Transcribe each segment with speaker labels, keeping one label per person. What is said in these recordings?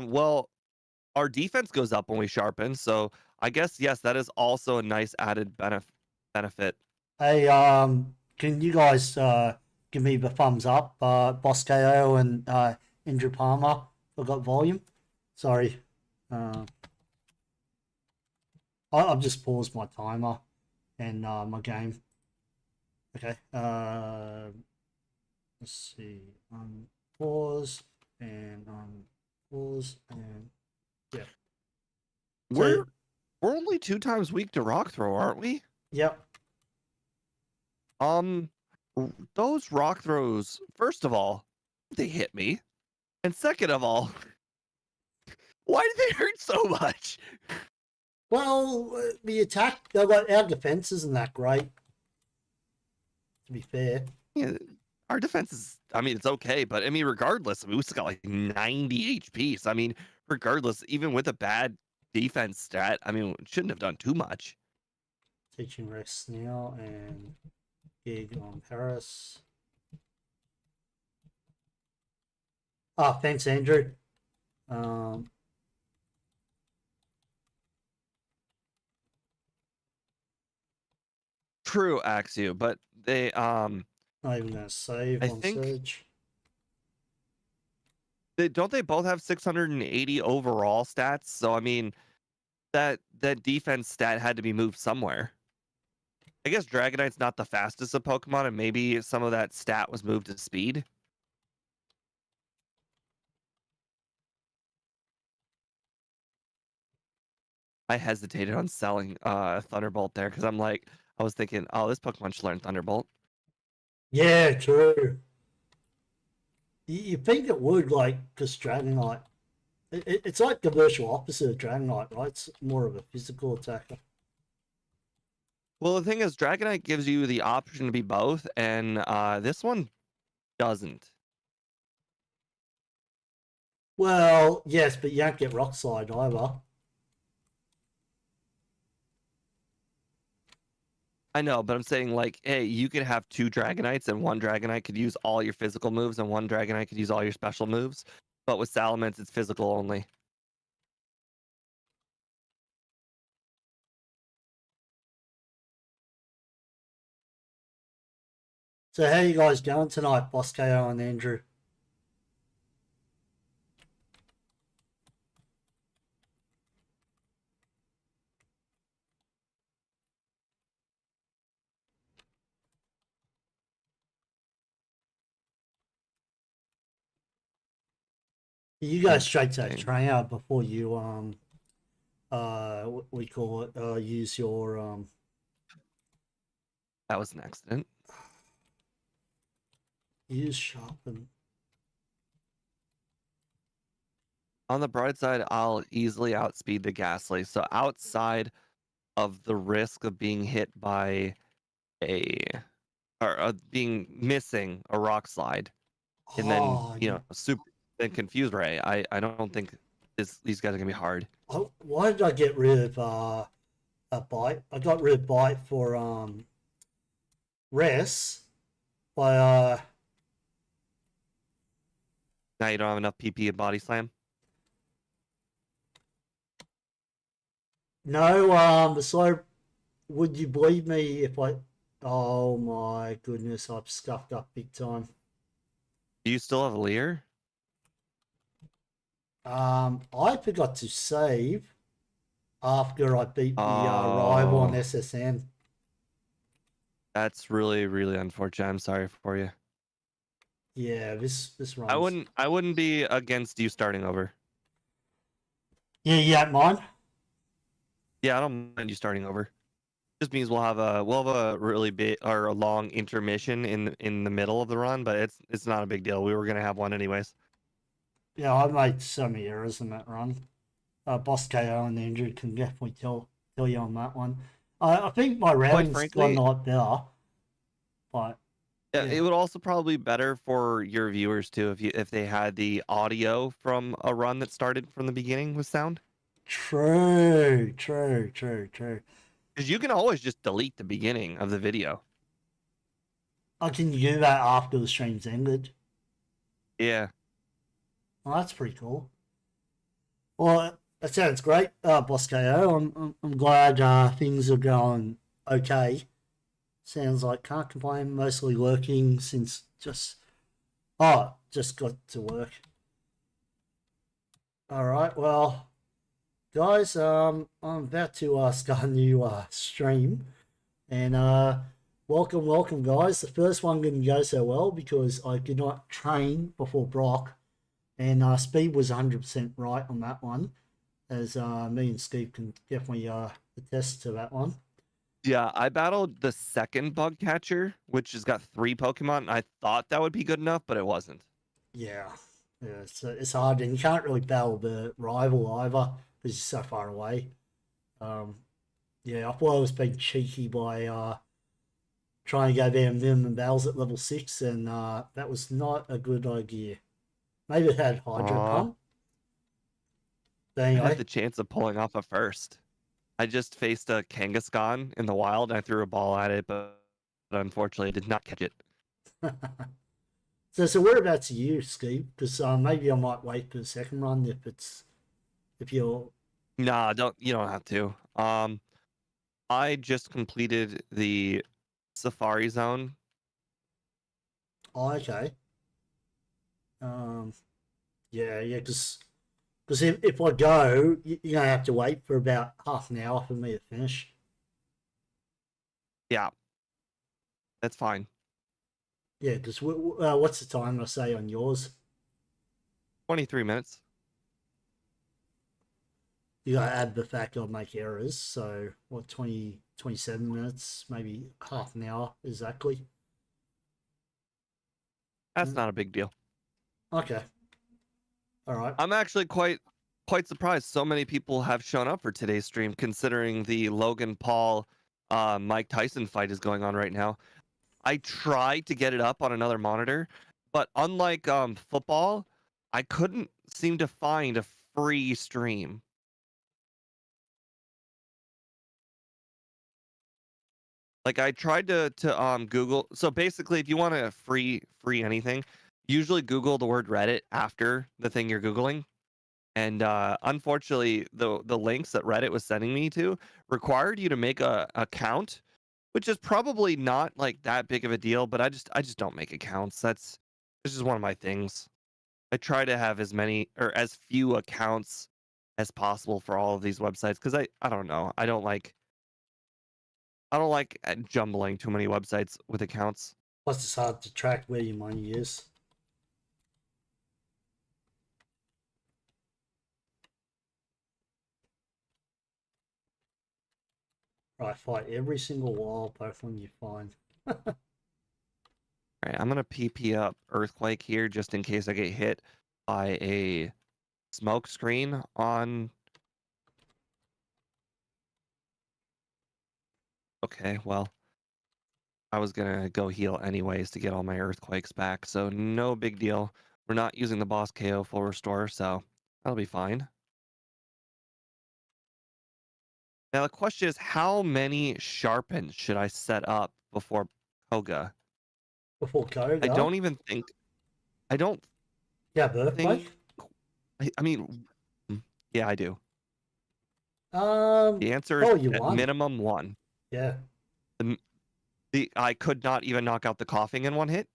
Speaker 1: Well, our defense goes up when we sharpen, so I guess yes, that is also a nice added benefit.
Speaker 2: Hey, can you guys give me the thumbs up? Boss KO and Andrew Palmer. I got volume. Sorry. I've just paused my timer and my game. Okay. Let's see. Pause and pause and yeah.
Speaker 1: We're only 2 times weak to rock throw, aren't we?
Speaker 2: Yep.
Speaker 1: Those rock throws, first of all, they hit me. And second of all, why do they hurt so much?
Speaker 2: Well, the attack, our defense isn't that great. To be fair.
Speaker 1: Yeah, our defense is, I mean, it's okay, but I mean, regardless, we still got like 90 HP. So, I mean, regardless, even with a bad defense stat, I mean, it shouldn't have done too much.
Speaker 2: Teaching rest now and gig on Paris. Ah, thanks, Andrew.
Speaker 1: True, Axio, but they
Speaker 2: not even gonna save
Speaker 1: I
Speaker 2: on
Speaker 1: think
Speaker 2: Surge.
Speaker 1: don't they both have 680 overall stats? So I mean, that defense stat had to be moved somewhere. I guess Dragonite's not the fastest of Pokemon, and maybe some of that stat was moved to speed. I hesitated on selling Thunderbolt there because I was thinking, oh, this Pokemon should learn Thunderbolt.
Speaker 2: Yeah, true. You think it would, like, because Dragonite, it's like the virtual opposite of Dragonite, right? It's more of a physical attacker.
Speaker 1: Well, the thing is, Dragonite gives you the option to be both, and this one doesn't.
Speaker 2: Well, yes, but you don't get Rock Slide either.
Speaker 1: I know, but I'm saying like, hey, you could have 2 Dragonites, and one Dragonite could use all your physical moves, and one Dragonite could use all your special moves. But with Salamence, it's physical only.
Speaker 2: So how you guys going tonight, Boss KO and Andrew? You go straight to trainer before you what we call it, use your
Speaker 1: That was an accident.
Speaker 2: Use sharpen.
Speaker 1: On the bright side, I'll easily outspeed the Ghastly. So outside of the risk of being hit by being missing a rock slide, and then super and confuse ray, I don't think these guys are gonna be hard.
Speaker 2: Why did I get rid of a bite? I got rid of bite for rest by
Speaker 1: Now you don't have enough PP and body slam.
Speaker 2: No, so would you believe me if I? Oh my goodness, I've scuffed up big time.
Speaker 1: Do you still have a Leer?
Speaker 2: I forgot to save after I beat the rival on SSN.
Speaker 1: That's really, really unfortunate. I'm sorry for you.
Speaker 2: Yeah, this runs.
Speaker 1: I wouldn't be against you starting over.
Speaker 2: Yeah, you don't mind?
Speaker 1: Yeah, I don't mind you starting over. Just means we'll have a really big or a long intermission in the middle of the run, but it's not a big deal. We were gonna have one anyways.
Speaker 2: Yeah, I made so many errors in that run. Boss KO and Andrew can definitely tell you on that one. I think my round's gone a lot better, but
Speaker 1: yeah, it would also probably be better for your viewers too if they had the audio from a run that started from the beginning with sound.
Speaker 2: True.
Speaker 1: Because you can always just delete the beginning of the video.
Speaker 2: I can do that after the stream's ended.
Speaker 1: Yeah.
Speaker 2: Well, that's pretty cool. Well, that sounds great, Boss KO. I'm glad things are going okay. Sounds like can't complain. Mostly working since just got to work. All right, well, guys, I'm about to start a new stream, and welcome, guys. The first one didn't go so well because I did not train before Brock, and speed was 100% right on that one, as me and Steve can definitely attest to that one.
Speaker 1: Yeah, I battled the second bug catcher, which has got 3 Pokemon, and I thought that would be good enough, but it wasn't.
Speaker 2: Yeah, it's hard, and you can't really battle the rival either because he's so far away. Um, yeah, I thought I was being cheeky by trying to go down them and battles at level 6, and that was not a good idea. Maybe it had Hydro
Speaker 1: Aw,
Speaker 2: Pump. But
Speaker 1: I had
Speaker 2: anyway,
Speaker 1: the chance of pulling off a first. I just faced a Kangaskhan in the wild, and I threw a ball at it, but unfortunately did not catch it.
Speaker 2: so whereabouts are you, Steve? Because maybe I might wait for the second run if you're.
Speaker 1: Nah, you don't have to. I just completed the Safari Zone.
Speaker 2: Oh, okay. Um, yeah, because if I go, you're gonna have to wait for about half an hour for me to finish.
Speaker 1: Yeah, that's fine.
Speaker 2: Yeah, because what's the time I say on yours?
Speaker 1: 23 minutes.
Speaker 2: You gotta add the fact I'll make errors. So what, 27 minutes, maybe half an hour exactly.
Speaker 1: That's not a big deal.
Speaker 2: Okay. All right.
Speaker 1: I'm actually quite surprised so many people have shown up for today's stream, considering the Logan Paul Mike Tyson fight is going on right now. I tried to get it up on another monitor, but unlike football, I couldn't seem to find a free stream. Like I tried to Google. So basically, if you want to free anything, usually Google the word Reddit after the thing you're Googling. And unfortunately, the links that Reddit was sending me to required you to make a account, which is probably not like that big of a deal. But I just don't make accounts. This is one of my things. I try to have as many or as few accounts as possible for all of these websites because I don't know. I don't like jumbling too many websites with accounts.
Speaker 2: Plus, it's hard to track where your money is. Right, fight every single wall Pokemon you find.
Speaker 1: All right, I'm gonna PP up Earthquake here just in case I get hit by a smoke screen on. Okay, well, I was gonna go heal anyways to get all my earthquakes back, so no big deal. We're not using the boss KO full restore, so that'll be fine. Now the question is, how many sharpens should I set up before Koga?
Speaker 2: Before
Speaker 1: I
Speaker 2: Koga?
Speaker 1: don't even think. I don't
Speaker 2: Yeah, Earthquake?
Speaker 1: think. I mean, yeah, I do. The answer is
Speaker 2: Probably you
Speaker 1: at
Speaker 2: won.
Speaker 1: minimum 1.
Speaker 2: Yeah.
Speaker 1: I could not even knock out the coughing in 1 hit.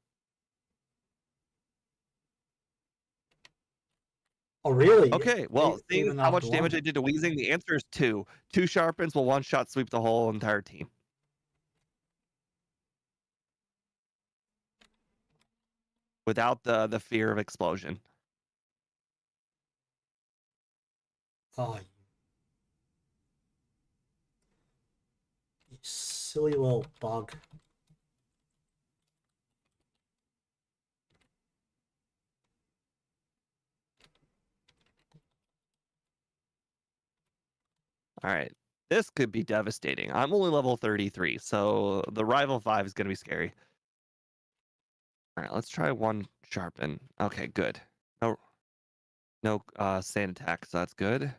Speaker 2: Oh, really?
Speaker 1: Okay, well, seeing
Speaker 2: Even
Speaker 1: how
Speaker 2: after
Speaker 1: much damage
Speaker 2: one?
Speaker 1: I did to Wheezing, the answer is 2. 2 sharpens will one-shot sweep the whole entire team. Without the fear of explosion.
Speaker 2: Oh, you silly little bug.
Speaker 1: All right. This could be devastating. I'm only level 33, so the rival 5 is going to be scary. All right, let's try 1 sharpen. Okay, good. No sand attack, so that's good.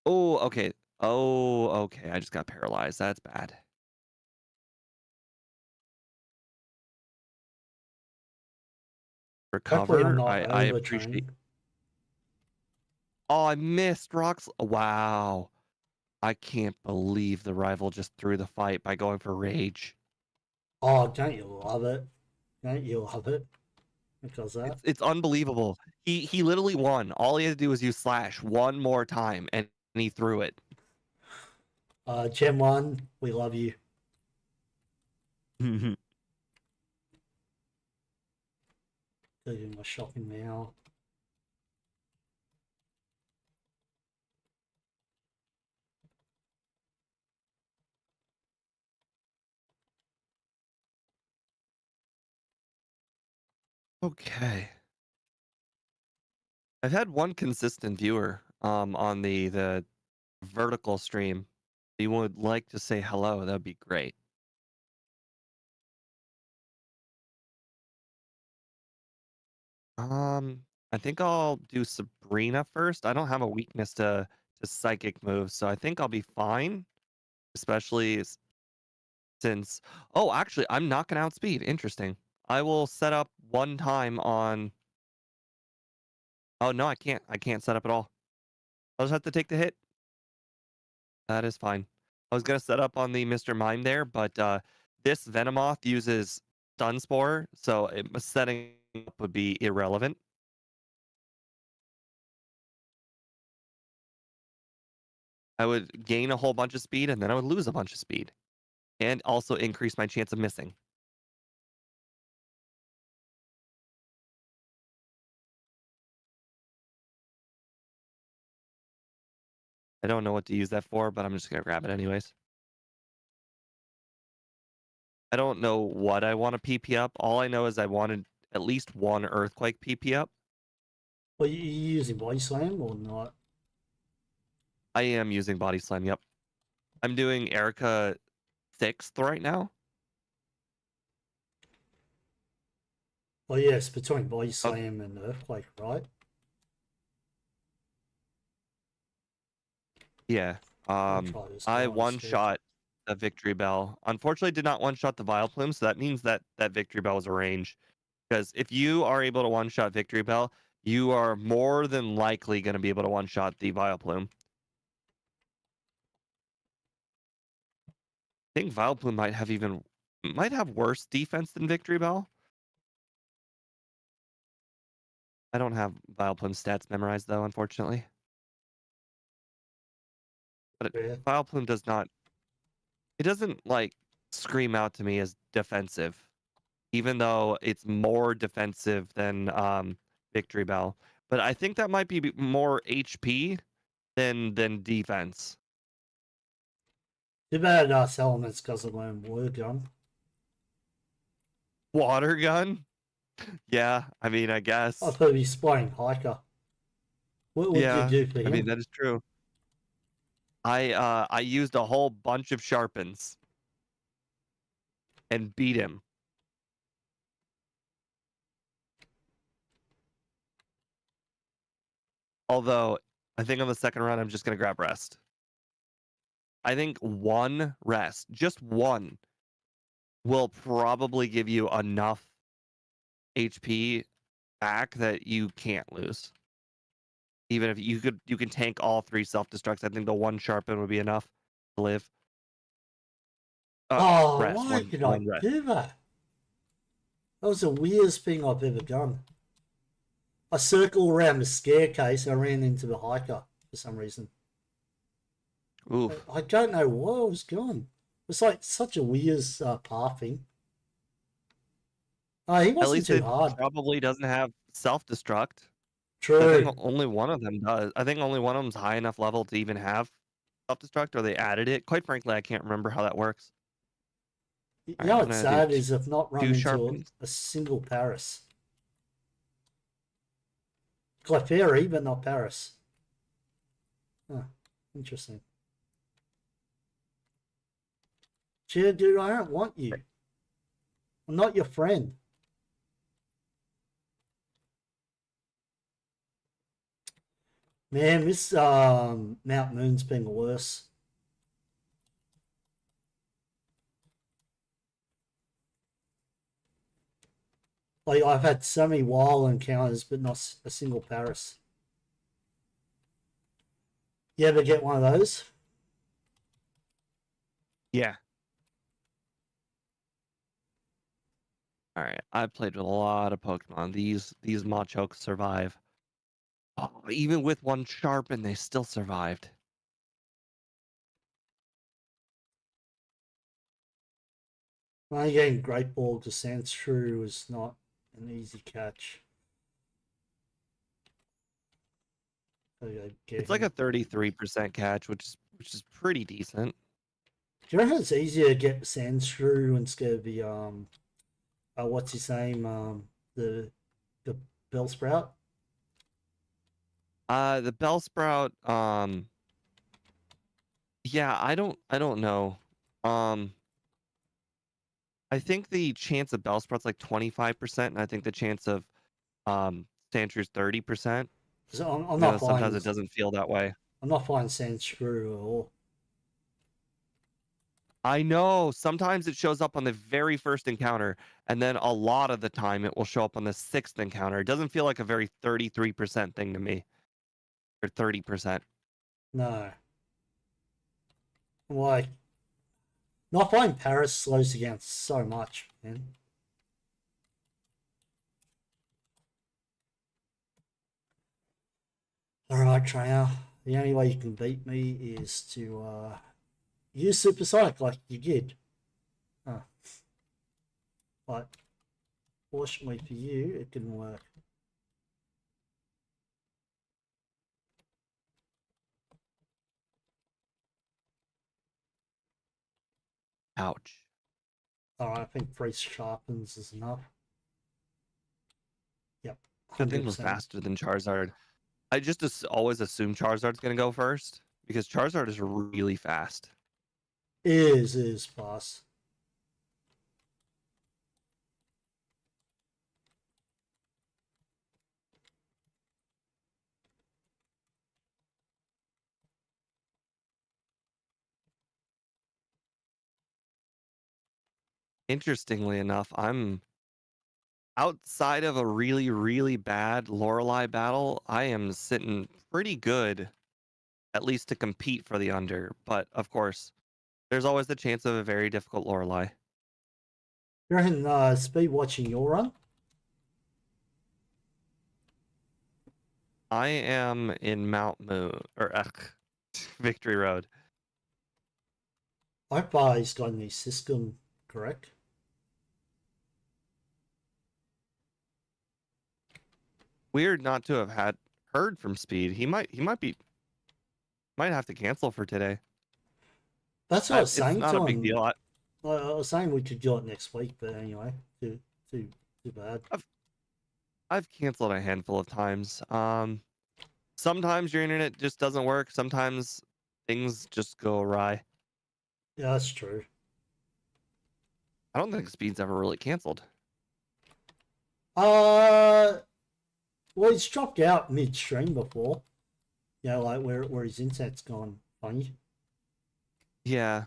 Speaker 1: Oh, okay. Oh, okay. I just got paralyzed. That's bad.
Speaker 2: Hopefully I'm
Speaker 1: Recover.
Speaker 2: not
Speaker 1: I appreciate.
Speaker 2: overtrained.
Speaker 1: Oh, I missed rocks. Wow. I can't believe the rival just threw the fight by going for rage.
Speaker 2: Oh, don't you love it? Don't you love it? Because that.
Speaker 1: It's unbelievable. He literally won. All he had to do was use slash one more time, and he threw it.
Speaker 2: Gen 1, we love you. Doing my shopping now.
Speaker 1: Okay. I've had one consistent viewer on the vertical stream. If you would like to say hello, that'd be great. I think I'll do Sabrina first. I don't have a weakness to psychic moves, so I think I'll be fine. Especially since, oh, actually, I'm knocking out speed. Interesting. I will set up one time on. Oh no, I can't. I can't set up at all. I'll just have to take the hit. That is fine. I was gonna set up on the Mr. Mime there, but this Venomoth uses Stun Spore, so setting up would be irrelevant. I would gain a whole bunch of speed, and then I would lose a bunch of speed, and also increase my chance of missing. I don't know what to use that for, but I'm just gonna grab it anyways. I don't know what I want to PP up. All I know is I wanted at least one Earthquake PP up.
Speaker 2: Well, you using Body Slam or not?
Speaker 1: I am using Body Slam, yep. I'm doing Erica 6th right now.
Speaker 2: Well, yes, between Body Slam and Earthquake, right?
Speaker 1: Yeah. I one-shot a Victory Bell. Unfortunately, did not one-shot the Vileplume, so that means that that Victory Bell was a range. Because if you are able to one-shot Victory Bell, you are more than likely going to be able to one-shot the Vileplume. I think Vileplume might have worse defense than Victory Bell. I don't have Vileplume stats memorized though, unfortunately. But Vileplume does not. It doesn't like scream out to me as defensive, even though it's more defensive than Victory Bell. But I think that might be more HP than defense.
Speaker 2: Too bad Salamance doesn't learn Water Gun.
Speaker 1: Water gun? Yeah, I mean, I guess.
Speaker 2: I thought he's playing Hiker. What would you do for him?
Speaker 1: I mean, that is true. I used a whole bunch of sharpens and beat him. Although I think on the second round I'm just gonna grab rest. I think one rest, just one, will probably give you enough HP back that you can't lose. Even if you can tank all 3 self-destructs, I think the one sharpen would be enough to live.
Speaker 2: Why did I do that? That was the weirdest thing I've ever done. I circled around the staircase and I ran into the hiker for some reason.
Speaker 1: Oof.
Speaker 2: I don't know where I was going. It's like such a weird pathing. He wasn't too hard.
Speaker 1: Probably doesn't have self-destruct.
Speaker 2: True.
Speaker 1: I think only one of them does. I think only one of them's high enough level to even have self-destruct, or they added it. Quite frankly, I can't remember how that works.
Speaker 2: You know what's sad is I've not run into a single Paris. Clefairy, but not Paris. Huh, interesting. Gee, dude, I don't want you. I'm not your friend. Man, this Mount Moon's been worse. Like, I've had so many wild encounters, but not a single Paris. You ever get one of those?
Speaker 1: Yeah. All right. I played with a lot of Pokemon. These Machokes survive. Oh, even with one sharpen, they still survived.
Speaker 2: Only getting Great Ball to Sandshrew is not an easy catch.
Speaker 1: It's like a 33% catch, which is pretty decent.
Speaker 2: Do you reckon it's easier to get Sandshrew instead of the what's his name? The Bellsprout?
Speaker 1: The Bellsprout, yeah, I don't know. Um, I think the chance of Bellsprout's like 25%, and I think the chance of Sandshrews 30%.
Speaker 2: So I'm
Speaker 1: You know,
Speaker 2: not
Speaker 1: sometimes
Speaker 2: finding
Speaker 1: it doesn't feel that way.
Speaker 2: Sandshrew at all.
Speaker 1: I know. Sometimes it shows up on the very first encounter, and then a lot of the time it will show up on the sixth encounter. It doesn't feel like a very 33% thing to me, or 30%.
Speaker 2: No. Like, not finding Paris slows you down so much, man. Alright, trainer. The only way you can beat me is to use Supersonic like you did. But fortunately for you, it didn't work.
Speaker 1: Ouch.
Speaker 2: Alright, I think 3 sharpens is enough. Yep,
Speaker 1: Good thing was
Speaker 2: 100%.
Speaker 1: faster than Charizard. I just always assume Charizard's going to go first, because Charizard is really fast.
Speaker 2: Is fast.
Speaker 1: Interestingly enough, I'm outside of a really, really bad Lorelei battle, I am sitting pretty good, at least to compete for the under. But of course, there's always the chance of a very difficult Lorelei.
Speaker 2: You're in speed watching your run?
Speaker 1: I am in Mount Moon, or Victory Road.
Speaker 2: I hope he's got any system correct.
Speaker 1: Weird not to have heard from Speed. Might have to cancel for today.
Speaker 2: That's what I was
Speaker 1: It's
Speaker 2: saying
Speaker 1: not
Speaker 2: to
Speaker 1: a big
Speaker 2: him.
Speaker 1: deal.
Speaker 2: I was saying we could do it next week, but anyway, too bad.
Speaker 1: I've canceled a handful of times. Sometimes your internet just doesn't work. Sometimes things just go awry.
Speaker 2: Yeah, that's true.
Speaker 1: I don't think Speed's ever really canceled.
Speaker 2: Well, he's dropped out midstream before. Yeah, like where his internet's gone funny.
Speaker 1: Yeah.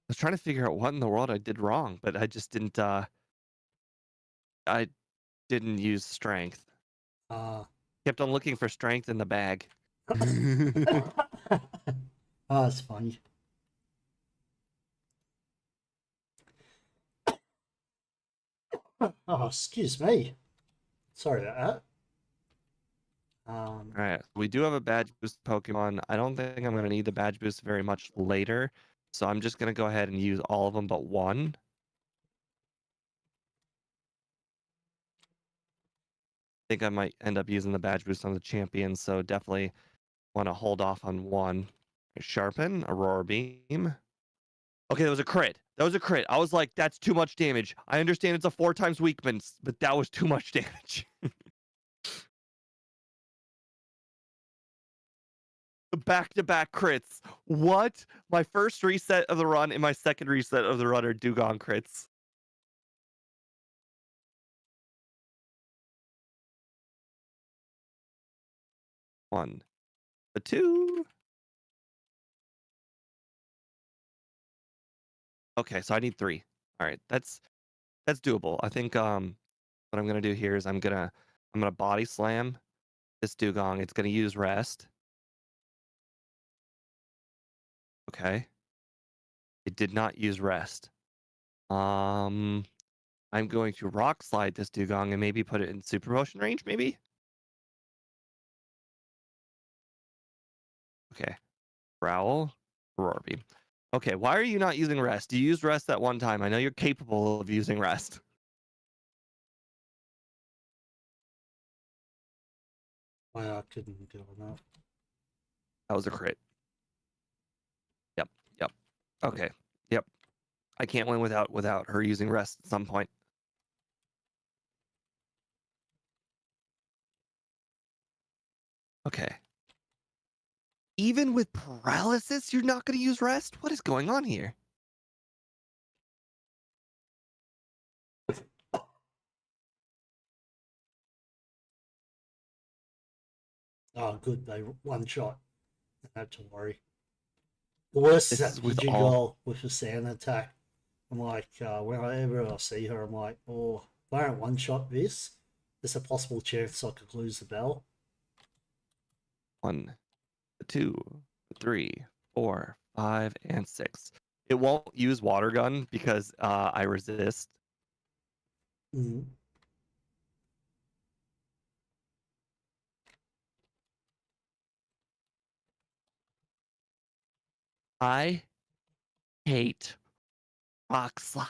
Speaker 1: I was trying to figure out what in the world I did wrong, but I just didn't I didn't use strength.
Speaker 2: Uh
Speaker 1: Kept on looking for strength in the bag.
Speaker 2: oh, that's funny. Oh, excuse me. Sorry about that.
Speaker 1: All right. We do have a badge boost Pokemon. I don't think I'm going to need the badge boost very much later. So I'm just going to go ahead and use all of them but one. I think I might end up using the badge boost on the champion. So definitely want to hold off on one. Sharpen, Aurora Beam. Okay, that was a crit. That was a crit. I was like, that's too much damage. I understand it's a 4 times weakness, but that was too much damage. Back-to-back crits. What? My first reset of the run and my second reset of the run are Dugong crits. One. A two. Okay, so I need 3. All right, that's doable. I think what I'm gonna do here is I'm gonna body slam this dugong. It's gonna use rest. Okay, it did not use rest. Um, I'm going to rock slide this dugong and maybe put it in super motion range. Maybe. Okay, growl, roar beam. Okay, why are you not using rest? You used rest that one time. I know you're capable of using rest.
Speaker 2: I couldn't do enough.
Speaker 1: That was a crit. Yep. Yep. Okay. Yep. I can't win without her using rest at some point. Okay. Even with paralysis, you're not going to use rest? What is going on here?
Speaker 2: Oh, good. They one shot. I have to worry. The worst is
Speaker 1: This
Speaker 2: that
Speaker 1: is with all.
Speaker 2: Pokedoll with a sand attack. I'm like, whenever I see her, I'm like, oh, if I don't one shot this, there's a possible chance I could lose the bell.
Speaker 1: 1, 2, 3, 4, 5, and 6. It won't use water gun because I resist.
Speaker 2: Mm.
Speaker 1: I hate rock slide.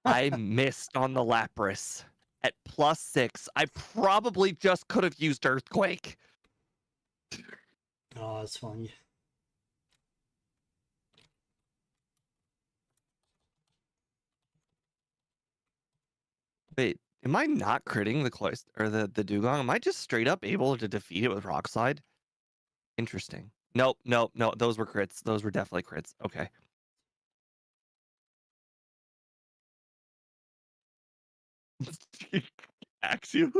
Speaker 1: I missed on the Lapras at +6. I probably just could have used Earthquake.
Speaker 2: Oh, it's funny.
Speaker 1: Wait, am I not critting the Cloyster or the Dugong? Am I just straight up able to defeat it with Rock Slide? Interesting. Nope, nope, no. Those were crits. Those were definitely crits. Okay. Actually,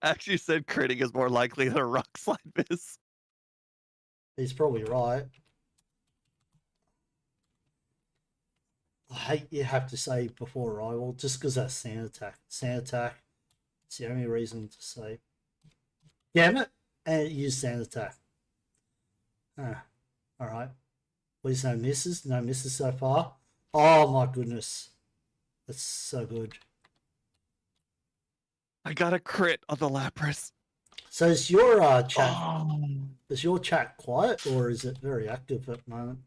Speaker 1: actually said critting is more likely than a Rock Slide miss.
Speaker 2: He's probably right. I hate you have to say before arrival just because that's sand attack. Sand attack. It's the only reason to say. Damn it! And use sand attack. Ah, all right. Please no misses. No misses so far. Oh my goodness, that's so good.
Speaker 1: I got a crit on the Lapras.
Speaker 2: So is your chat?
Speaker 1: Oh.
Speaker 2: Is your chat quiet or is it very active at the moment?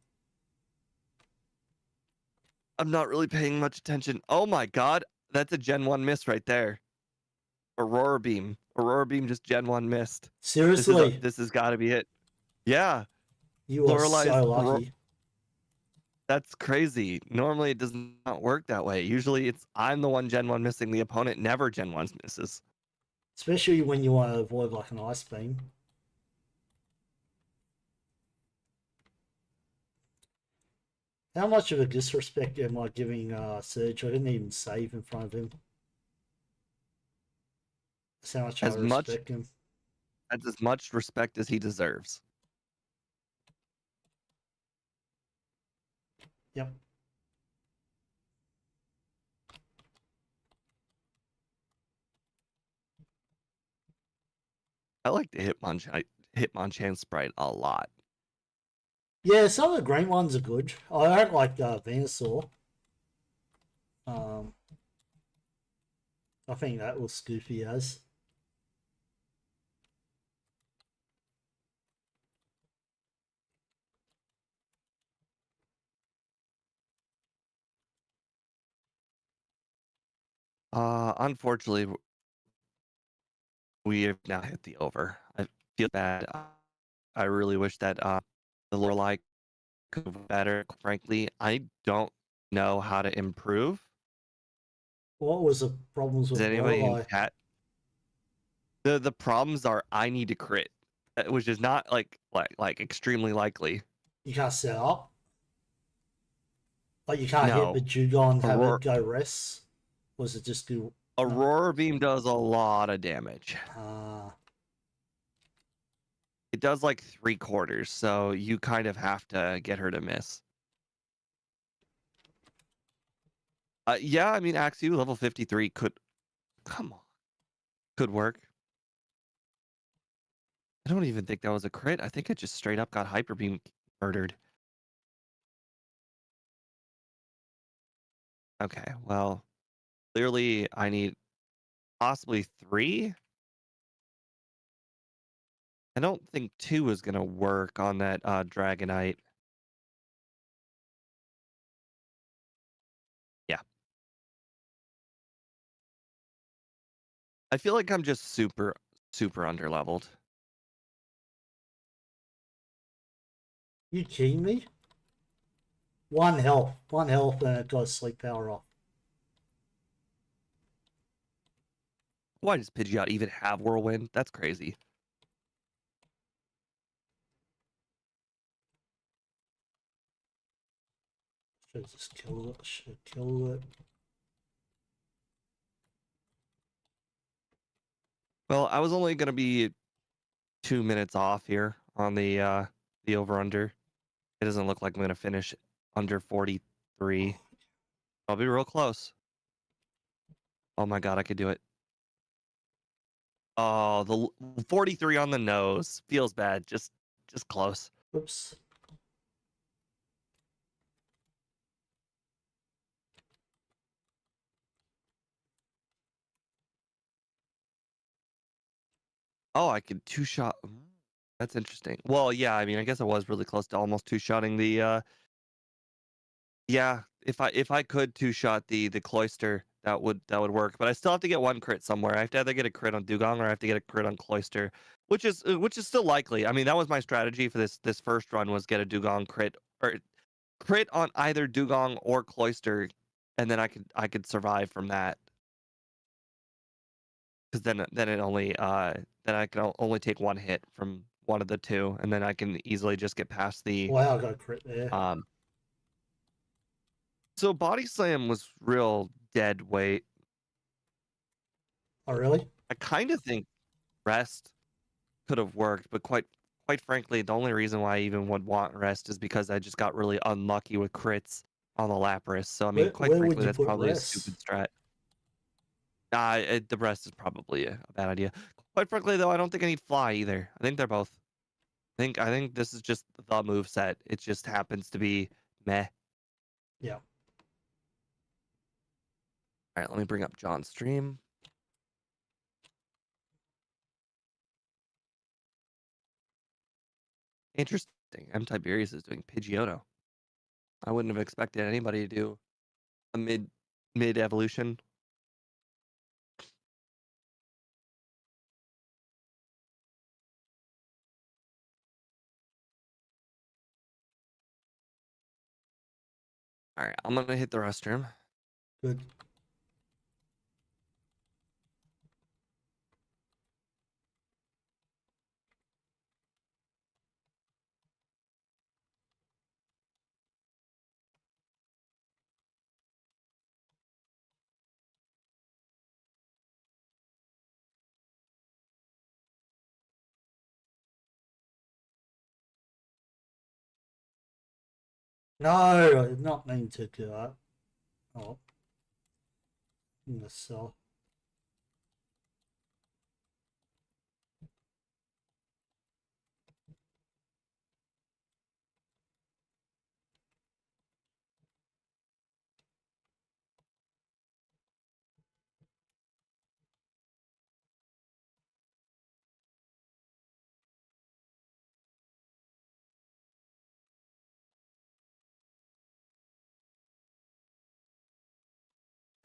Speaker 1: I'm not really paying much attention. Oh my god, that's a Gen 1 miss right there. Aurora Beam. Aurora Beam just Gen 1 missed.
Speaker 2: Seriously,
Speaker 1: This has got to be it. Yeah.
Speaker 2: you are
Speaker 1: Lorelai's
Speaker 2: so lucky.
Speaker 1: That's crazy. Normally it does not work that way. Usually I'm the one Gen 1 missing. The opponent never Gen 1 misses.
Speaker 2: Especially when you want to avoid like an ice beam. How much of a disrespect am I giving Serge? I didn't even save in front of him. That's how much I respect him.
Speaker 1: That's as much respect as he deserves.
Speaker 2: Yep.
Speaker 1: I like the Hitmonchan sprite a lot.
Speaker 2: Yeah, some of the green ones are good. I don't like Venusaur. I think that was goofy as.
Speaker 1: Unfortunately, we have now hit the over. I feel bad. I really wish that the Lorelai could be better. Frankly, I don't know how to improve.
Speaker 2: What was the problems
Speaker 1: Is
Speaker 2: with
Speaker 1: anybody in
Speaker 2: Lorelei?
Speaker 1: chat? The problems are I need to crit, which is not like extremely likely.
Speaker 2: You can't set up. Like you can't hit
Speaker 1: No,
Speaker 2: the Jugon and have
Speaker 1: Aurora,
Speaker 2: it go rest. Was it just do? No.
Speaker 1: Aurora Beam does a lot of damage. It does like 3/4, so you kind of have to get her to miss. Yeah, I mean, Axew level 53 could, come on, could work. I don't even think that was a crit. I think it just straight up got Hyper Beam murdered. Okay, well, clearly I need possibly 3. I don't think 2 is gonna work on that Dragonite. Yeah. I feel like I'm just super underleveled.
Speaker 2: You kidding me? One health, and it got sleep power off.
Speaker 1: Why does Pidgeot even have Whirlwind? That's crazy.
Speaker 2: Should just kill it. Should kill it.
Speaker 1: Well, I was only gonna be 2 minutes off here on the over under. It doesn't look like I'm gonna finish under 43. I'll be real close. Oh my god, I could do it. Oh, the 43 on the nose feels bad. Just close.
Speaker 2: Oops.
Speaker 1: Oh, I could two shot. That's interesting. Well, yeah, I mean, I guess I was really close to almost two shotting the yeah, if I could two shot the cloister, that would work. But I still have to get one crit somewhere. I have to either get a crit on Dugong or I have to get a crit on cloister, which is still likely. I mean, that was my strategy for this first run was get a Dugong crit or crit on either Dugong or cloister, and then I could survive from that. Because then it only then I can only take one hit from one of the two, and then I can easily just get past the
Speaker 2: Wow, I got a crit there.
Speaker 1: um. So body slam was real dead weight.
Speaker 2: Oh, really?
Speaker 1: I kind of think rest could have worked, but quite frankly, the only reason why I even would want rest is because I just got really unlucky with crits on the Lapras. So I mean, quite
Speaker 2: Where would
Speaker 1: frankly,
Speaker 2: you
Speaker 1: that's
Speaker 2: put
Speaker 1: probably a
Speaker 2: rest?
Speaker 1: stupid strat. The rest is probably a bad idea. Quite frankly, though, I don't think I need fly either. I think they're both. I think this is just the move set. It just happens to be meh.
Speaker 2: Yeah.
Speaker 1: All right, let me bring up John's stream. Interesting. M Tiberius is doing Pidgeotto. I wouldn't have expected anybody to do a mid evolution. All right, I'm gonna hit the restroom.
Speaker 2: Good. No, I did not mean to do that. Oh, in the cell.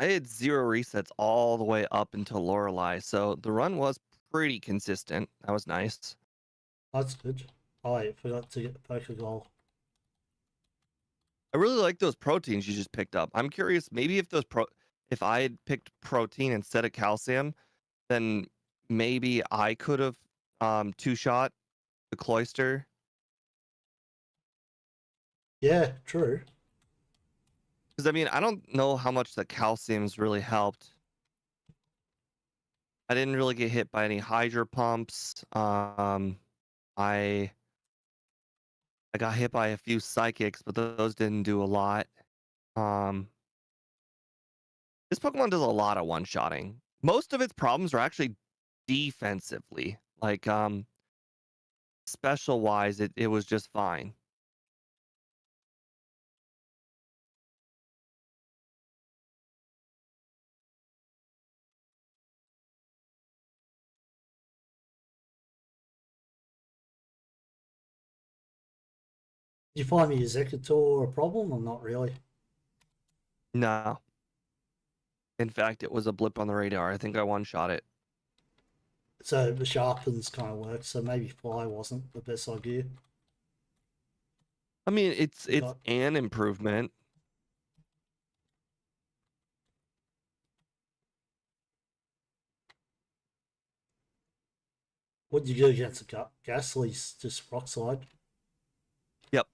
Speaker 1: I had 0 resets all the way up until Lorelei, so the run was pretty consistent. That was nice.
Speaker 2: That's good. Oh, I forgot to get the Pokeball.
Speaker 1: I really like those proteins you just picked up. I'm curious, maybe if I had picked protein instead of calcium, then maybe I could have two shot the cloister.
Speaker 2: Yeah, true.
Speaker 1: Because I mean, I don't know how much the calcium's really helped. I didn't really get hit by any hydro pumps. I I got hit by a few psychics, but those didn't do a lot. Um, This Pokemon does a lot of one-shotting. Most of its problems are actually defensively. Like, special wise, it was just fine.
Speaker 2: Did you find the Executor a problem or not really?
Speaker 1: No. In fact, it was a blip on the radar. I think I one-shot it.
Speaker 2: So the sharpens kind of works, so maybe fly wasn't the best idea.
Speaker 1: I mean, it's an improvement.
Speaker 2: What did you do against the Ghastly's just rock slide?
Speaker 1: Yep.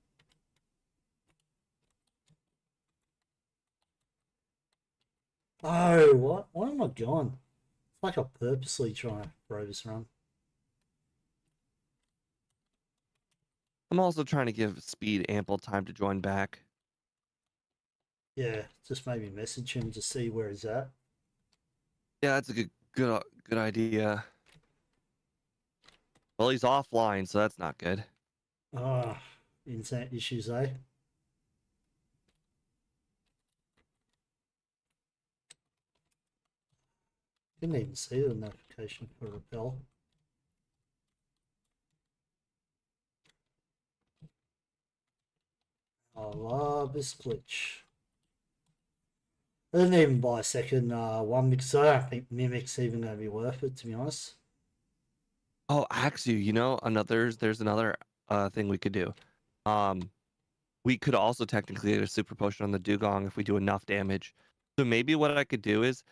Speaker 2: Oh, what? Why am I gone? It's like I'm purposely trying to throw this run.
Speaker 1: I'm also trying to give Speed ample time to join back.
Speaker 2: Yeah, just maybe message him to see where he's at.
Speaker 1: Yeah, that's a good idea. Well, he's offline, so that's not good.
Speaker 2: Ah, internet issues, eh? Didn't even see the notification for Repel. I love this glitch. I didn't even buy a second one because I don't think Mimic's even going to be worth it, to be honest.
Speaker 1: Oh, Axew, there's another thing we could do. We could also technically get a super potion on the Dugong if we do enough damage. So maybe what I could do is,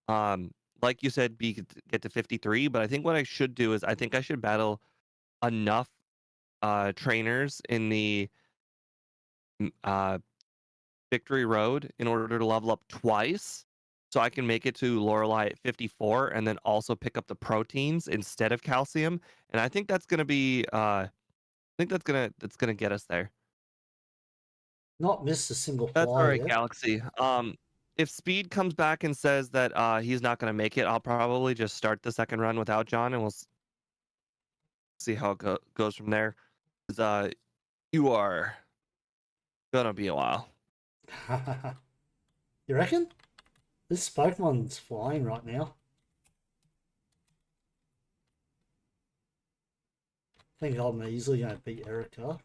Speaker 1: like you said, get to 53. But I think what I should do is I think I should battle enough trainers in the Victory Road in order to level up twice, so I can make it to Lorelei at 54, and then also pick up the proteins instead of calcium. And I think that's gonna be, I think that's gonna get us there.
Speaker 2: Not missed a single
Speaker 1: That's all
Speaker 2: fly
Speaker 1: right,
Speaker 2: yet.
Speaker 1: Galaxy. If Speed comes back and says that he's not gonna make it, I'll probably just start the second run without John, and we'll see how it goes from there. 'Cause, you are gonna be a while.
Speaker 2: You reckon? This Pokemon's flying right now. I think I'm easily going to beat Erica.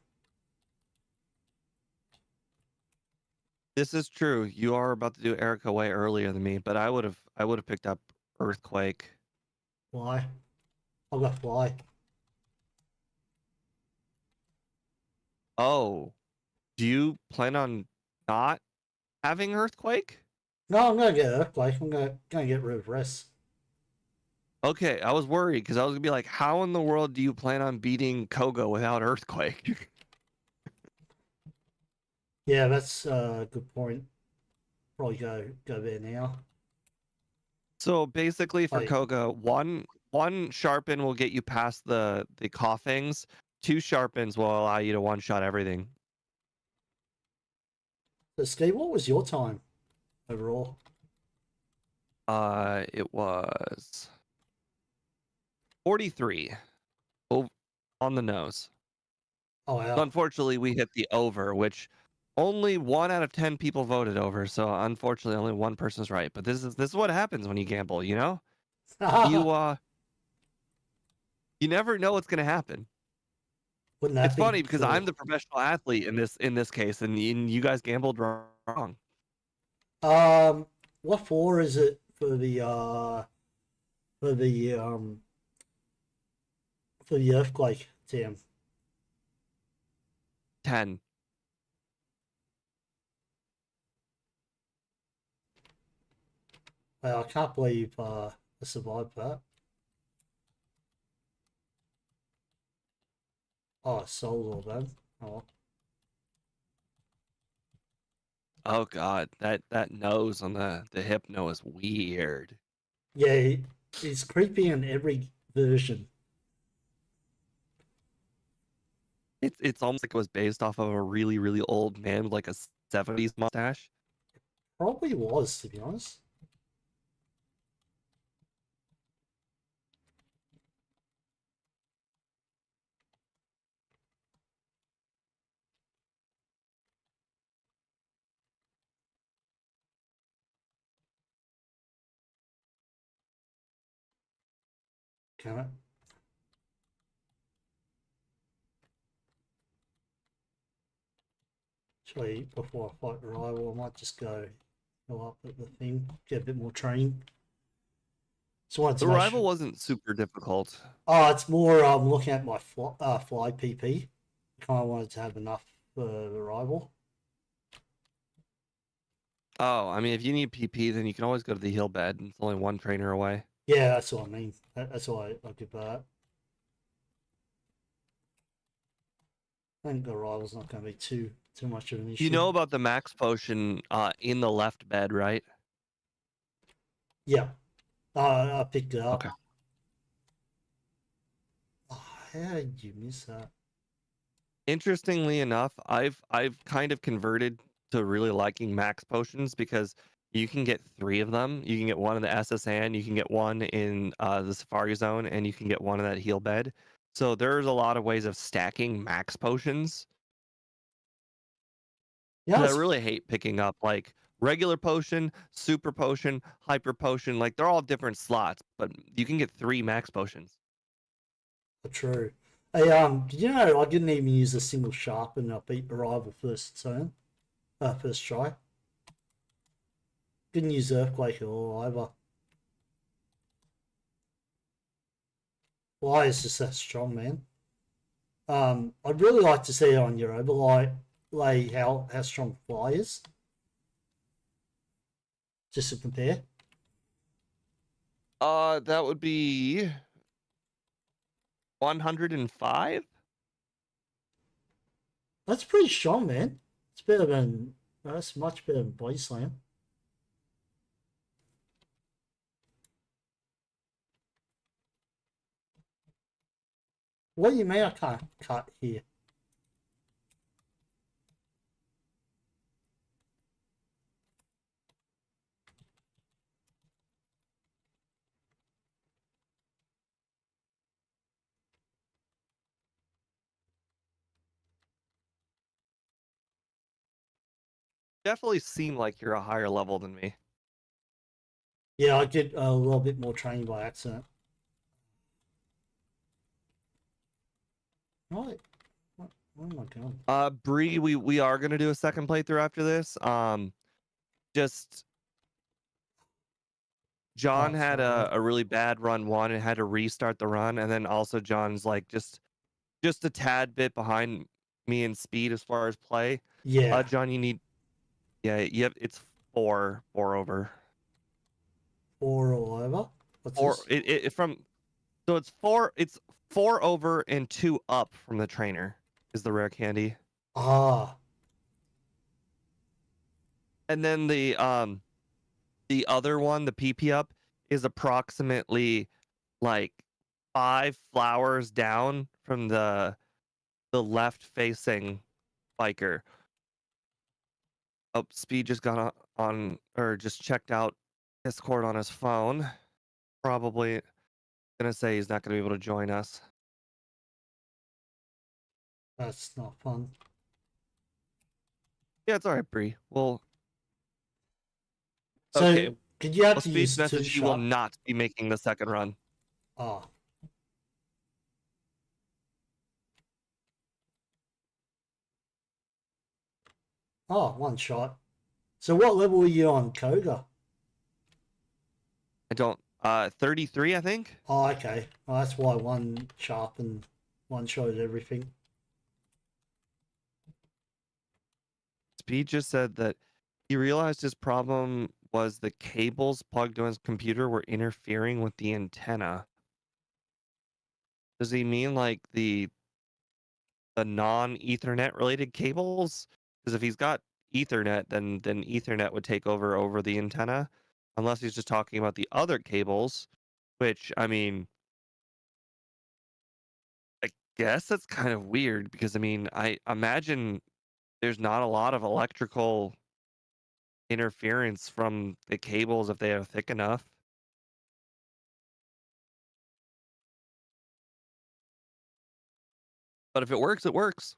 Speaker 1: This is true. You are about to do Erica way earlier than me, but I would have picked up Earthquake.
Speaker 2: Fly. I've got Fly.
Speaker 1: Oh, do you plan on not having Earthquake?
Speaker 2: No, I'm going to get Earthquake. I'm going to get rid of Rest.
Speaker 1: Okay, I was worried because I was gonna be like, how in the world do you plan on beating Koga without Earthquake?
Speaker 2: Yeah, that's a good point. Probably go there now.
Speaker 1: So basically, for
Speaker 2: Oh,
Speaker 1: Koga, one sharpen will get you past the coughings. Two sharpens will allow you to one shot everything.
Speaker 2: so Ski, what was your time overall?
Speaker 1: It was 43 on the nose.
Speaker 2: Oh,
Speaker 1: So
Speaker 2: wow.
Speaker 1: unfortunately, we hit the over, which only 1 out of 10 people voted over. So unfortunately, only one person's right. But this is what happens when you gamble. You know, you you never know what's gonna happen.
Speaker 2: Wouldn't that
Speaker 1: It's
Speaker 2: be
Speaker 1: funny because I'm
Speaker 2: cool?
Speaker 1: the professional athlete in this case, and you guys gambled wrong.
Speaker 2: What floor is it for the for the earthquake, Tim?
Speaker 1: 10.
Speaker 2: I can't believe I survived that. Oh, solo then. Oh,
Speaker 1: Oh God, that nose on the hypno is weird.
Speaker 2: yeah, it's creepy in every version.
Speaker 1: It's almost like it was based off of a really old man with like a 70s mustache.
Speaker 2: Probably was, to be honest. Damn it. Actually, before I fight the rival, I might just go up at the thing, get a bit more training. So
Speaker 1: the rival wasn't super difficult.
Speaker 2: Oh, it's more looking at my fly PP. Kind of wanted to have enough for the rival.
Speaker 1: Oh, I mean, if you need PP, then you can always go to the heal bed. It's only one trainer away.
Speaker 2: Yeah, that's what I mean. That's why I did that. I think the rival's not going to be too much of an issue.
Speaker 1: You know about the max potion in the left bed, right?
Speaker 2: Yeah. I picked it up.
Speaker 1: Okay.
Speaker 2: Oh, how did you miss that?
Speaker 1: Interestingly enough, I've kind of converted to really liking max potions because you can get 3 of them. You can get one in the SSN, you can get one in the Safari Zone, and you can get one in that heal bed. So there's a lot of ways of stacking max potions.
Speaker 2: Yeah,
Speaker 1: I really hate picking up like regular potion, super potion, hyper potion. Like they're all different slots, but you can get 3 max potions.
Speaker 2: true. Hey, did you know I didn't even use a single sharpen? I beat the rival first turn, first try. Didn't use Earthquake at all either. Fly is just that strong, man. I'd really like to see it on your overlay how strong Fly is. Just to compare.
Speaker 1: That would be 105.
Speaker 2: That's pretty strong, man. It's better than that's much better than Body Slam. What do you mean I can't cut here?
Speaker 1: Definitely seem like you're a higher level than me.
Speaker 2: Yeah, I did a little bit more training by accident. Right. Where am I going?
Speaker 1: Bree, we are gonna do a second playthrough after this. Just John had a really bad run 1 and had to restart the run, and then also John's like just a tad bit behind me in speed as far as play.
Speaker 2: Yeah.
Speaker 1: John, you need it's 4 over.
Speaker 2: 4 all over. What's this?
Speaker 1: It from so it's 4 over and 2 up from the trainer is the rare candy.
Speaker 2: Ah.
Speaker 1: And then the other one, the PP up, is approximately like 5 flowers down from the left facing biker. Oh, Speed just got on or just checked out Discord on his phone. Probably gonna say he's not gonna be able to join us.
Speaker 2: That's not fun.
Speaker 1: Yeah, it's alright, Bree. Well,
Speaker 2: So,
Speaker 1: okay.
Speaker 2: did you have to
Speaker 1: Speed's
Speaker 2: use
Speaker 1: message, he will not be making the second run.
Speaker 2: Oh. Oh, 1 shot. So what level are you on, Koga?
Speaker 1: I don't 33, I think.
Speaker 2: Oh, okay. Well, that's why 1 sharp and 1 shot at everything.
Speaker 1: Speed just said that he realized his problem was the cables plugged to his computer were interfering with the antenna. Does he mean like the non-Ethernet related cables? Because if he's got Ethernet, then Ethernet would take over the antenna, unless he's just talking about the other cables, which I mean, I guess that's kind of weird because I mean, I imagine there's not a lot of electrical interference from the cables if they are thick enough. But if it works, it works.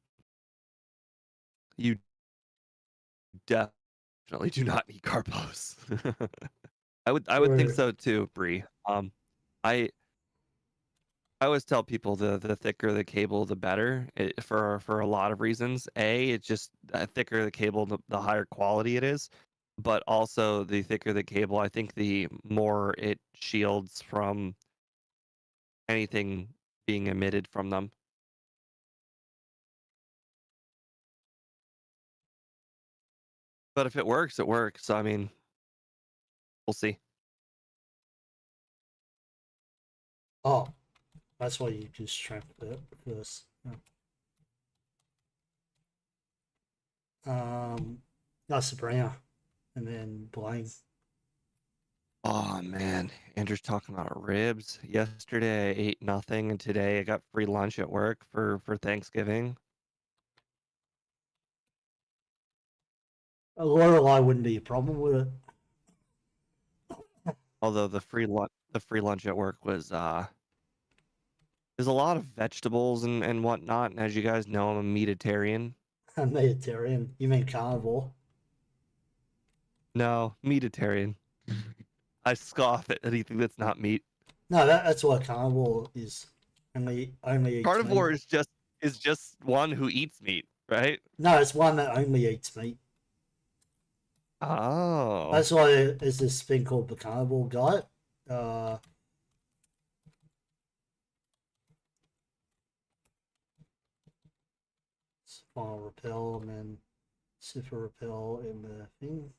Speaker 1: You definitely do not need carpos. I would think so too, Bree. I I always tell people the thicker the cable, the better. For a lot of reasons. It's just thicker the cable, the higher quality it is. But also, the thicker the cable, I think the more it shields from anything being emitted from them. But if it works, it works. I mean, we'll see.
Speaker 2: Oh, that's why you just trampled it first. That's Sabrina, and then Blaine.
Speaker 1: Oh man, Andrew's talking about ribs. Yesterday I ate nothing, and today I got free lunch at work for Thanksgiving.
Speaker 2: A Lorelei wouldn't be a problem with it.
Speaker 1: Although the free lunch at work was there's a lot of vegetables and whatnot. And as you guys know, I'm a meatitarian.
Speaker 2: I'm Mediterranean. You mean carnivore?
Speaker 1: No, meatitarian. I scoff at anything that's not meat.
Speaker 2: No, that's what carnivore is. Only eats
Speaker 1: Carnivore
Speaker 2: meat.
Speaker 1: is just one who eats meat, right?
Speaker 2: No, it's one that only eats meat.
Speaker 1: Oh.
Speaker 2: That's why there's this thing called the carnivore diet. Final repel and then super repel in the thing.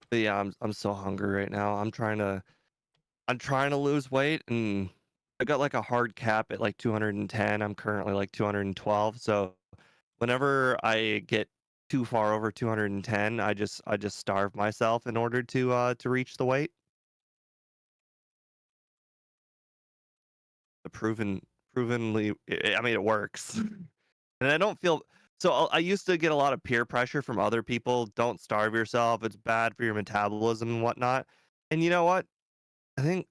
Speaker 1: But yeah, I'm so hungry right now. I'm trying to lose weight, and I got like a hard cap at like 210. I'm currently like 212. So whenever I get too far over 210, I just starve myself in order to reach the weight. The provenly, I mean, it works. And I don't feel so. I used to get a lot of peer pressure from other people. Don't starve yourself. It's bad for your metabolism and whatnot. And you know what? I think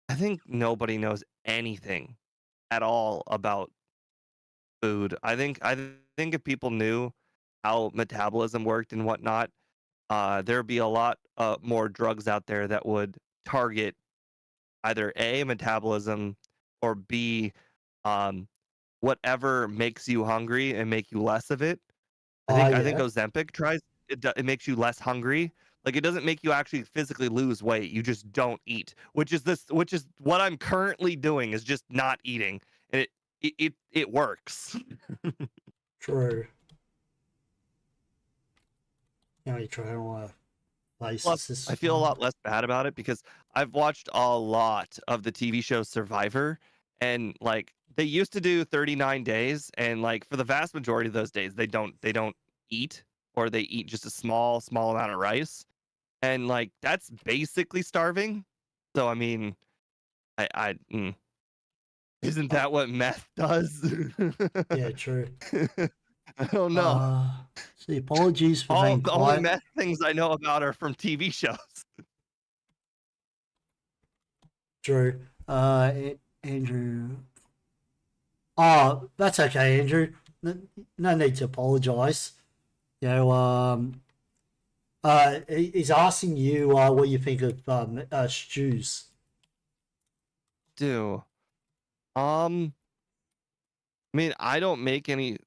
Speaker 1: I think nobody knows anything at all about food. I think if people knew how metabolism worked and whatnot, there'd be a lot more drugs out there that would target either A, metabolism, or B, um, whatever makes you hungry and make you less of it. I
Speaker 2: Oh
Speaker 1: think I think
Speaker 2: yeah,
Speaker 1: Ozempic tries it makes you less hungry. Like it doesn't make you actually physically lose weight. You just don't eat, which is what I'm currently doing is just not eating. And it works.
Speaker 2: true. You know, you try on a basis
Speaker 1: Plus,
Speaker 2: this
Speaker 1: I feel a
Speaker 2: fun.
Speaker 1: lot less bad about it because I've watched a lot of the TV show Survivor, and like they used to do 39 days, and like for the vast majority of those days they don't eat, or they eat just a small amount of rice, and like that's basically starving. So I mean, isn't
Speaker 2: Oh,
Speaker 1: that what meth does?
Speaker 2: yeah, true.
Speaker 1: I don't know.
Speaker 2: So apologies for
Speaker 1: All
Speaker 2: being
Speaker 1: the only
Speaker 2: quiet.
Speaker 1: meth things I know about are from TV shows.
Speaker 2: Drew. Andrew. Oh, that's okay, Andrew. No need to apologise. You know, he's asking you what you think of stews.
Speaker 1: Do I mean, I don't make any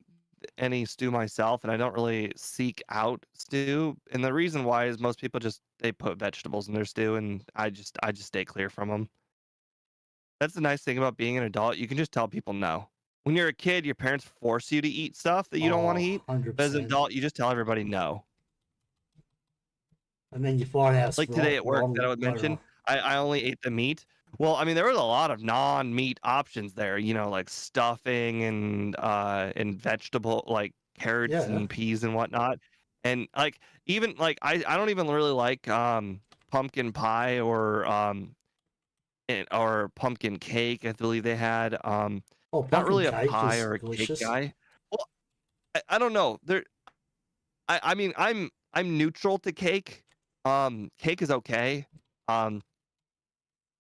Speaker 1: stew myself, and I don't really seek out stew. And the reason why is most people just they put vegetables in their stew, and I just stay clear from them. That's the nice thing about being an adult. You can just tell people no. When you're a kid, your parents force you to eat stuff that you don't want
Speaker 2: Oh,
Speaker 1: to eat. But as an
Speaker 2: 100%.
Speaker 1: adult, you just tell everybody no.
Speaker 2: And then you find out it's
Speaker 1: Like today
Speaker 2: wrong,
Speaker 1: at work that I
Speaker 2: wrong
Speaker 1: would
Speaker 2: later
Speaker 1: mention,
Speaker 2: on.
Speaker 1: I only ate the meat. Well, I mean, there was a lot of non-meat options there, like stuffing and vegetable like carrots
Speaker 2: Yeah.
Speaker 1: and peas and whatnot. And like even like I don't even really like pumpkin pie or pumpkin cake, I believe they had.
Speaker 2: Oh,
Speaker 1: Not
Speaker 2: pumpkin
Speaker 1: really a
Speaker 2: cake
Speaker 1: pie
Speaker 2: is
Speaker 1: or a cake
Speaker 2: delicious.
Speaker 1: guy. Well, I don't know. I mean, I'm neutral to cake. Cake is okay. Um,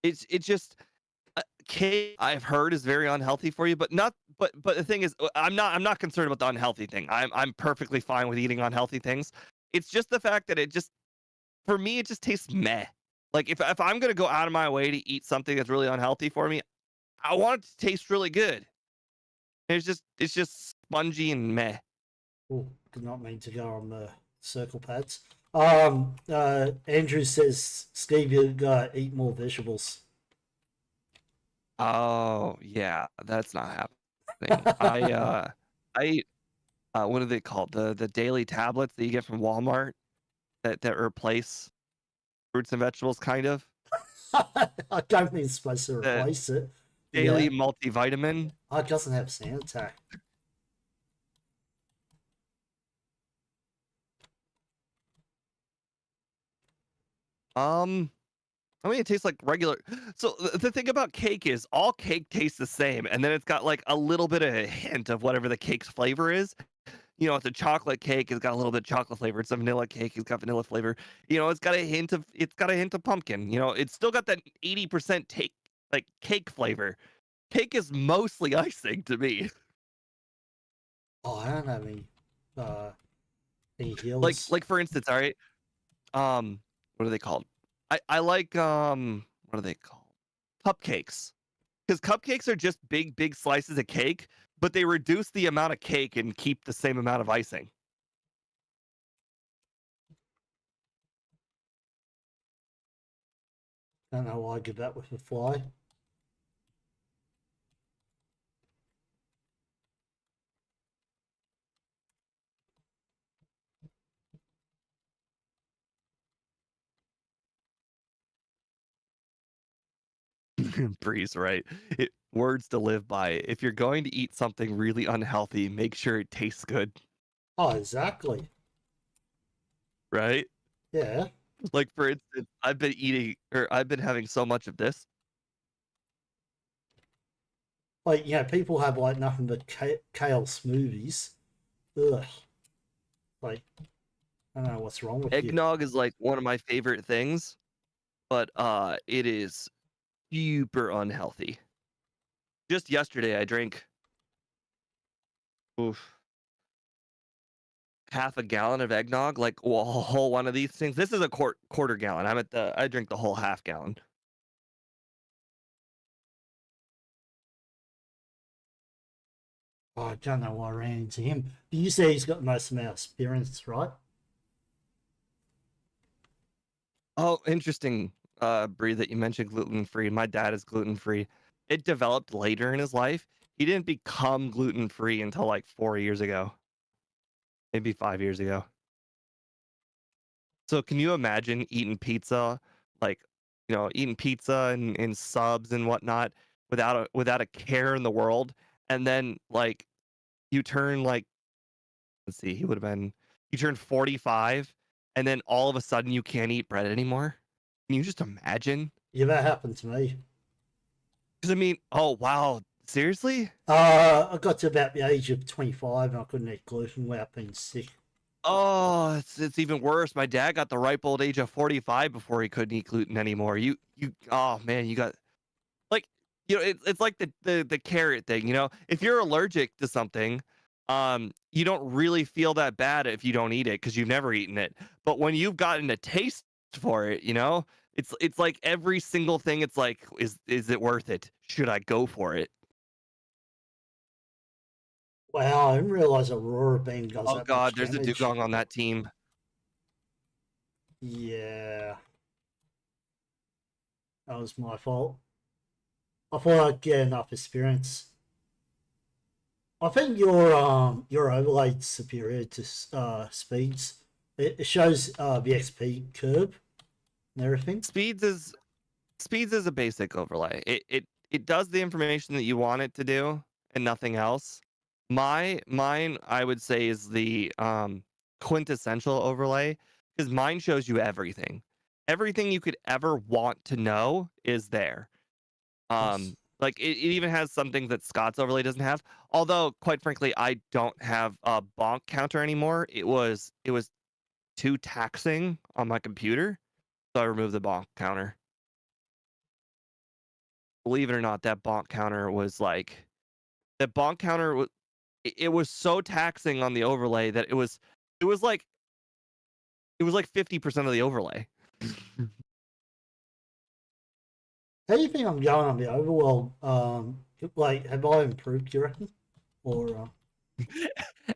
Speaker 1: it's just cake I've heard is very unhealthy for you, but not. But the thing is, I'm not concerned about the unhealthy thing. I'm perfectly fine with eating unhealthy things. It's just the fact that it just for me it just tastes meh. Like if I'm gonna go out of my way to eat something that's really unhealthy for me, I want it to taste really good. It's just spongy and meh.
Speaker 2: Oh, did not mean to go on the circle pads. Andrew says, Steve, you gotta eat more vegetables.
Speaker 1: Oh yeah, that's not happening. I eat what are they called? The daily tablets that you get from Walmart that replace fruits and vegetables, kind of.
Speaker 2: I don't think it's supposed to
Speaker 1: The
Speaker 2: replace it. Yeah.
Speaker 1: daily multivitamin.
Speaker 2: Oh, it doesn't have sand attack.
Speaker 1: I mean, it tastes like regular. So the thing about cake is all cake tastes the same, and then it's got like a little bit of a hint of whatever the cake's flavor is. It's a chocolate cake. It's got a little bit of chocolate flavor. It's a vanilla cake. It's got vanilla flavor. It's got a hint of pumpkin. It's still got that 80% take like cake flavor. Cake is mostly icing to me.
Speaker 2: Oh, I don't have any
Speaker 1: Like
Speaker 2: heals.
Speaker 1: like for instance, all right. What are they called? I like what are they called? Cupcakes. Because cupcakes are just big slices of cake, but they reduce the amount of cake and keep the same amount of icing.
Speaker 2: Don't know why I did that with a fly.
Speaker 1: Breeze, right? Words to live by. If you're going to eat something really unhealthy, make sure it tastes good,
Speaker 2: Oh, exactly.
Speaker 1: right?
Speaker 2: Yeah.
Speaker 1: Like for instance, I've been having so much of this.
Speaker 2: Like, people have like nothing but kale smoothies. Ugh. Like, I don't know what's wrong with you.
Speaker 1: Eggnog is like one of my favorite things, but it is super unhealthy. Just yesterday I drank oof, half a gallon of eggnog, like a whole one of these things. This is a quarter gallon. I drink the whole half gallon.
Speaker 2: Oh, I don't know why I ran into him. But you say he's got most amount of experience, right?
Speaker 1: Oh, interesting, Bree, that you mentioned gluten free. My dad is gluten free. It developed later in his life. He didn't become gluten free until like 4 years ago, maybe 5 years ago. So can you imagine eating pizza, like eating pizza and subs and whatnot without a care in the world, and then like you turn like let's see, he would have been you turn 45, and then all of a sudden you can't eat bread anymore. Can you just imagine?
Speaker 2: Yeah, that happened to me.
Speaker 1: Because I mean, oh wow, seriously?
Speaker 2: I got to about the age of 25 and I couldn't eat gluten without being sick.
Speaker 1: Oh, it's even worse. My dad got the ripe old age of 45 before he couldn't eat gluten anymore. Oh man, you got like it's like the carrot thing. If you're allergic to something, you don't really feel that bad if you don't eat it because you've never eaten it. But when you've gotten a taste for it, it's like every single thing. It's like, is it worth it? Should I go for it?
Speaker 2: Wow, I didn't realize Aurora Beam does
Speaker 1: Oh
Speaker 2: that much
Speaker 1: God, there's a
Speaker 2: damage.
Speaker 1: dugong on that team.
Speaker 2: Yeah, that was my fault. I thought I'd get enough experience. I think your overlaid superior to speeds. It shows the XP curve and everything.
Speaker 1: Speeds is a basic overlay. It does the information that you want it to do and nothing else. Mine I would say is the quintessential overlay because mine shows you everything. Everything you could ever want to know is there.
Speaker 2: Nice.
Speaker 1: Like it even has something that Scott's overlay doesn't have. Although, quite frankly, I don't have a bonk counter anymore. It was too taxing on my computer, so I removed the bonk counter. Believe it or not, that bonk counter was like that bonk counter was it was so taxing on the overlay that it was like 50% of the overlay.
Speaker 2: How do you think I'm going on the overworld? Like, have I improved, you reckon? Or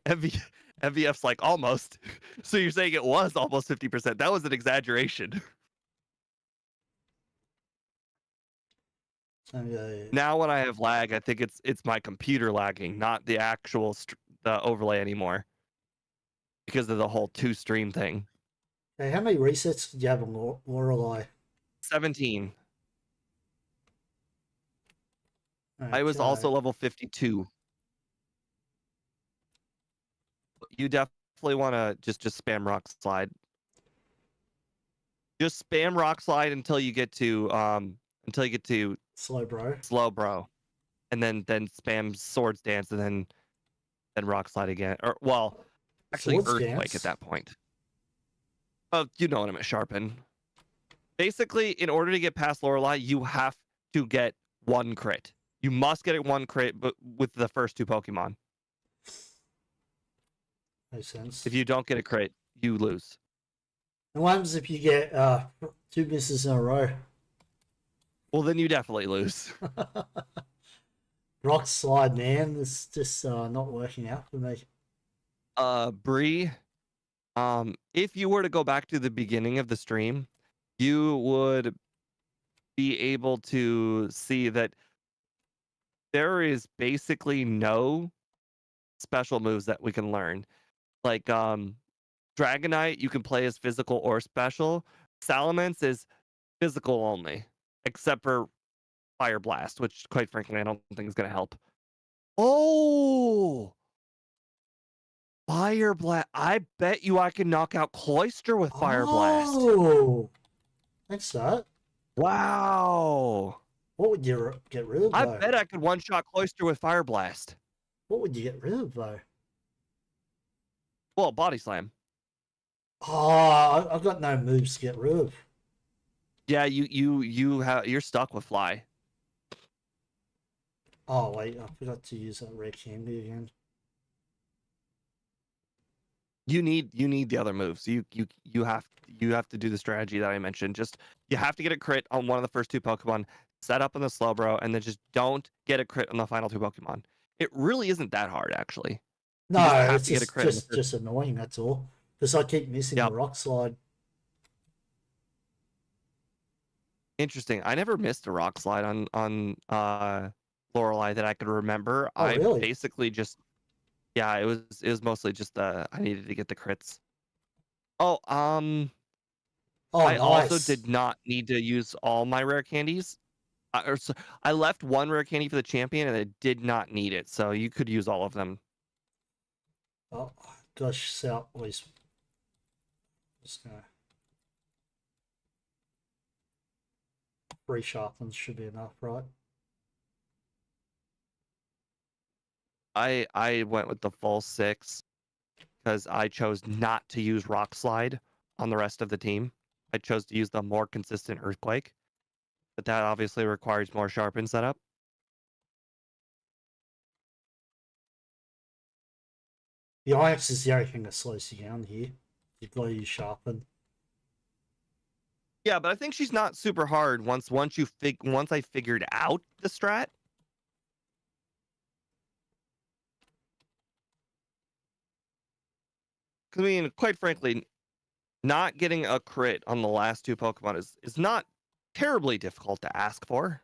Speaker 1: MVF's like almost. So you're saying it was almost 50%. That was an exaggeration. Now when I have lag, I think it's my computer lagging, not the actual the overlay anymore. Because of the whole 2-stream thing.
Speaker 2: Hey, how many resets did you have on Lorelei?
Speaker 1: 17.
Speaker 2: Okay.
Speaker 1: I was also level 52. You definitely want to just spam rock slide. Just spam rock slide until you get to
Speaker 2: slow
Speaker 1: bro, and then spam swords dance and then rock slide again. Or well, actually
Speaker 2: swords
Speaker 1: earthquake
Speaker 2: dance?
Speaker 1: at that point. Oh, you know what I'm at sharpen. Basically, in order to get past Lorelei, you have to get 1 crit. You must get it 1 crit, but with the first 2 Pokemon.
Speaker 2: Makes sense.
Speaker 1: If you don't get a crit, you lose.
Speaker 2: And what happens if you get 2 misses in a row?
Speaker 1: Well, then you definitely lose.
Speaker 2: Rock slide, man. It's just not working out for me.
Speaker 1: Bree, if you were to go back to the beginning of the stream, you would be able to see that there is basically no special moves that we can learn. Like Dragonite, you can play as physical or special. Salamance is physical only, except for Fire Blast, which quite frankly I don't think is going to help. Oh, Fire Blast! I bet you I can knock out Cloyster with Fire Blast.
Speaker 2: Oh, thanks that.
Speaker 1: Wow.
Speaker 2: What would you get rid of though?
Speaker 1: I bet I could one-shot Cloyster with Fire Blast.
Speaker 2: What would you get rid of though?
Speaker 1: Well, Body Slam.
Speaker 2: Oh, I've got no moves to get rid of.
Speaker 1: Yeah, you're stuck with Fly.
Speaker 2: Oh wait, I forgot to use that rare candy again.
Speaker 1: You need the other moves. You have to do the strategy that I mentioned. Just you have to get a crit on one of the first 2 Pokemon, set up in the Slowbro, and then just don't get a crit on the final 2 Pokemon. It really isn't that hard, actually.
Speaker 2: No,
Speaker 1: you just have
Speaker 2: it's
Speaker 1: to get a crit
Speaker 2: just annoying. That's all. Because I keep missing the rock slide.
Speaker 1: Interesting. I never missed a rock slide on Lorelei that I could remember.
Speaker 2: Oh,
Speaker 1: I
Speaker 2: really?
Speaker 1: basically just it was mostly just I needed to get the crits. Oh, I
Speaker 2: nice.
Speaker 1: also did not need to use all my rare candies. I left 1 rare candy for the champion and I did not need it, so you could use all of them.
Speaker 2: Oh gosh, South always. Just gonna free sharpens should be enough, right?
Speaker 1: I went with the full 6 because I chose not to use rock slide on the rest of the team. I chose to use the more consistent earthquake, but that obviously requires more sharpen setup.
Speaker 2: The Onyx is the only thing that slows you down here. You've got to use sharpen.
Speaker 1: Yeah, but I think she's not super hard once I figured out the strat. I mean, quite frankly, not getting a crit on the last 2 Pokemon is not terribly difficult to ask for.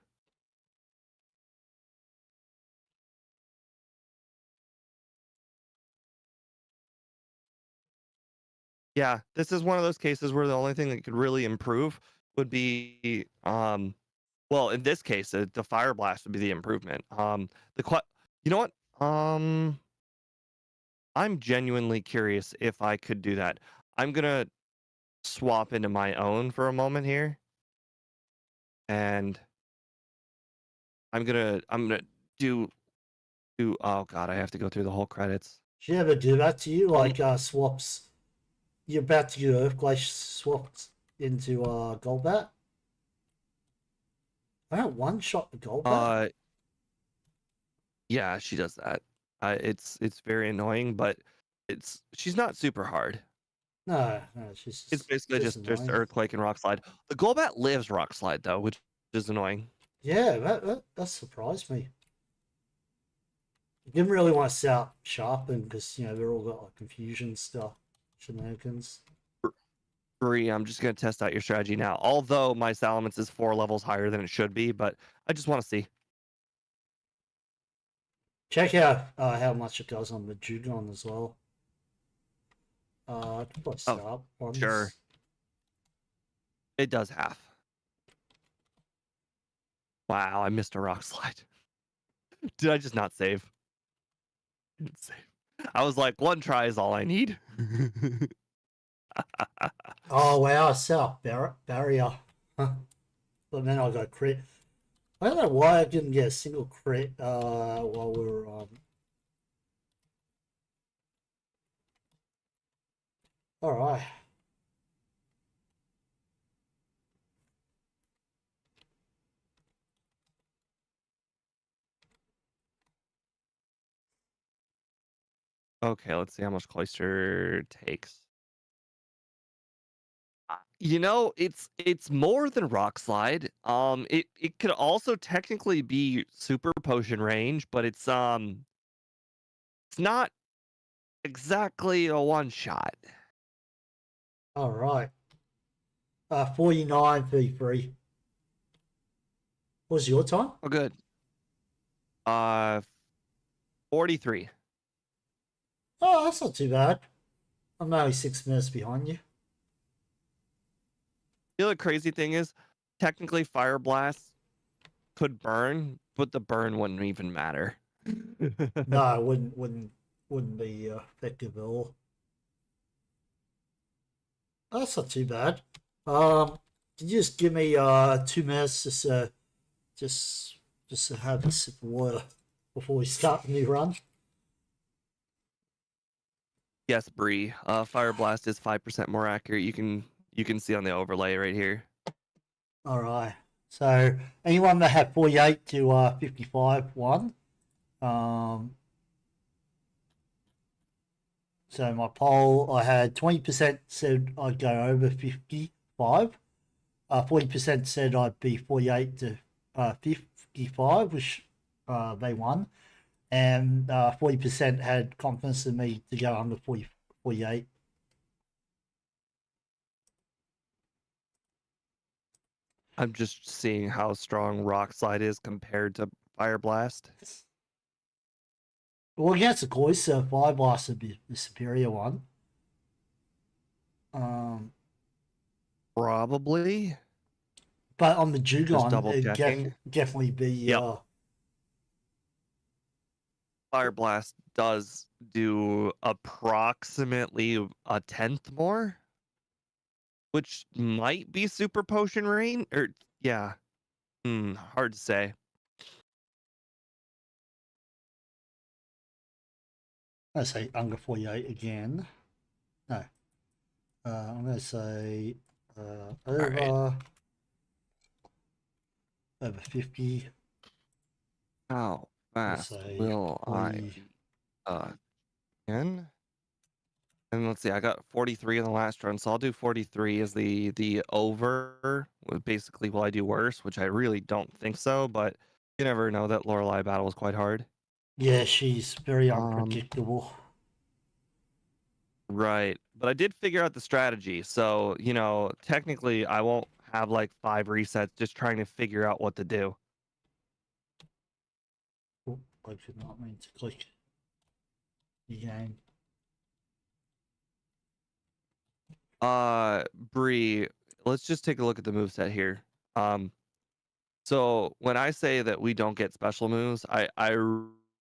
Speaker 1: Yeah, this is one of those cases where the only thing that could really improve would be well, in this case, the Fire Blast would be the improvement. You know what? I'm genuinely curious if I could do that. I'm gonna swap into my own for a moment here, and I'm gonna do. Oh god, I have to go through the whole credits.
Speaker 2: Should you ever do that to you? Like swaps. You're about to get Earthquake swapped into Golbat. I don't one shot the Golbat.
Speaker 1: Yeah, she does that. It's very annoying, but she's not super hard.
Speaker 2: No, she's
Speaker 1: It's basically just
Speaker 2: annoying.
Speaker 1: Earthquake and Rock Slide. The Golbat lives Rock Slide though, which is annoying.
Speaker 2: Yeah, that surprised me. I didn't really want to set up Sharpen because, they're all got like confusion stuff, shenanigans.
Speaker 1: Bree, I'm just going to test out your strategy now. Although my Salamance is 4 levels higher than it should be, but I just want to see.
Speaker 2: Check out how much it does on the Jugon as well. Probably start ones.
Speaker 1: Sure. It does half. Wow, I missed a rock slide. Did I just not save? I didn't save. I was like, one try is all I need.
Speaker 2: Oh wow, I set up barrier. But then I got crit. I don't know why I didn't get a single crit while we were Alright.
Speaker 1: Okay, let's see how much Cloister takes. It's more than Rock Slide. It could also technically be Super Potion range, but it's not exactly a one shot.
Speaker 2: Alright. 49:33. What was your time?
Speaker 1: Oh, good. 43.
Speaker 2: Oh, that's not too bad. I'm only 6 minutes behind you.
Speaker 1: You know the crazy thing is, technically Fire Blast could burn, but the burn wouldn't even matter.
Speaker 2: No, it wouldn't be effective at all. Oh, that's not too bad. Can you just give me 2 minutes just to have a sip of water before we start the new run?
Speaker 1: Yes, Bree. Fire Blast is 5% more accurate. You can see on the overlay right here.
Speaker 2: All right. So anyone that had 48 to 55 won. So my poll, I had 20% said I'd go over 55. 40% said I'd be 48 to 55, which they won. And 40% had confidence in me to go under 48.
Speaker 1: I'm just seeing how strong Rock Slide is compared to Fire Blast.
Speaker 2: Well, against the Cloister, Fire Blast would be the superior one.
Speaker 1: Probably.
Speaker 2: But on the
Speaker 1: Just
Speaker 2: Jugon,
Speaker 1: double
Speaker 2: it'd
Speaker 1: checking.
Speaker 2: definitely be.
Speaker 1: Yep. Fire Blast does do approximately a tenth more, which might be Super Potion Rain. Or yeah, hard to say.
Speaker 2: I say under 48 again. No. I'm going to say over
Speaker 1: Right.
Speaker 2: over 50.
Speaker 1: How fast
Speaker 2: Say
Speaker 1: will
Speaker 2: 40.
Speaker 1: I be again? And let's see, I got 43 in the last run, so I'll do 43 as the over. Basically, will I do worse? Which I really don't think so, but you never know. That Lorelei battle was quite hard.
Speaker 2: Yeah, she's very unpredictable.
Speaker 1: Right. But I did figure out the strategy. So, technically I won't have like 5 resets just trying to figure out what to do.
Speaker 2: Oh, I did not mean to click the game.
Speaker 1: Bree, let's just take a look at the moveset here. So when I say that we don't get special moves, I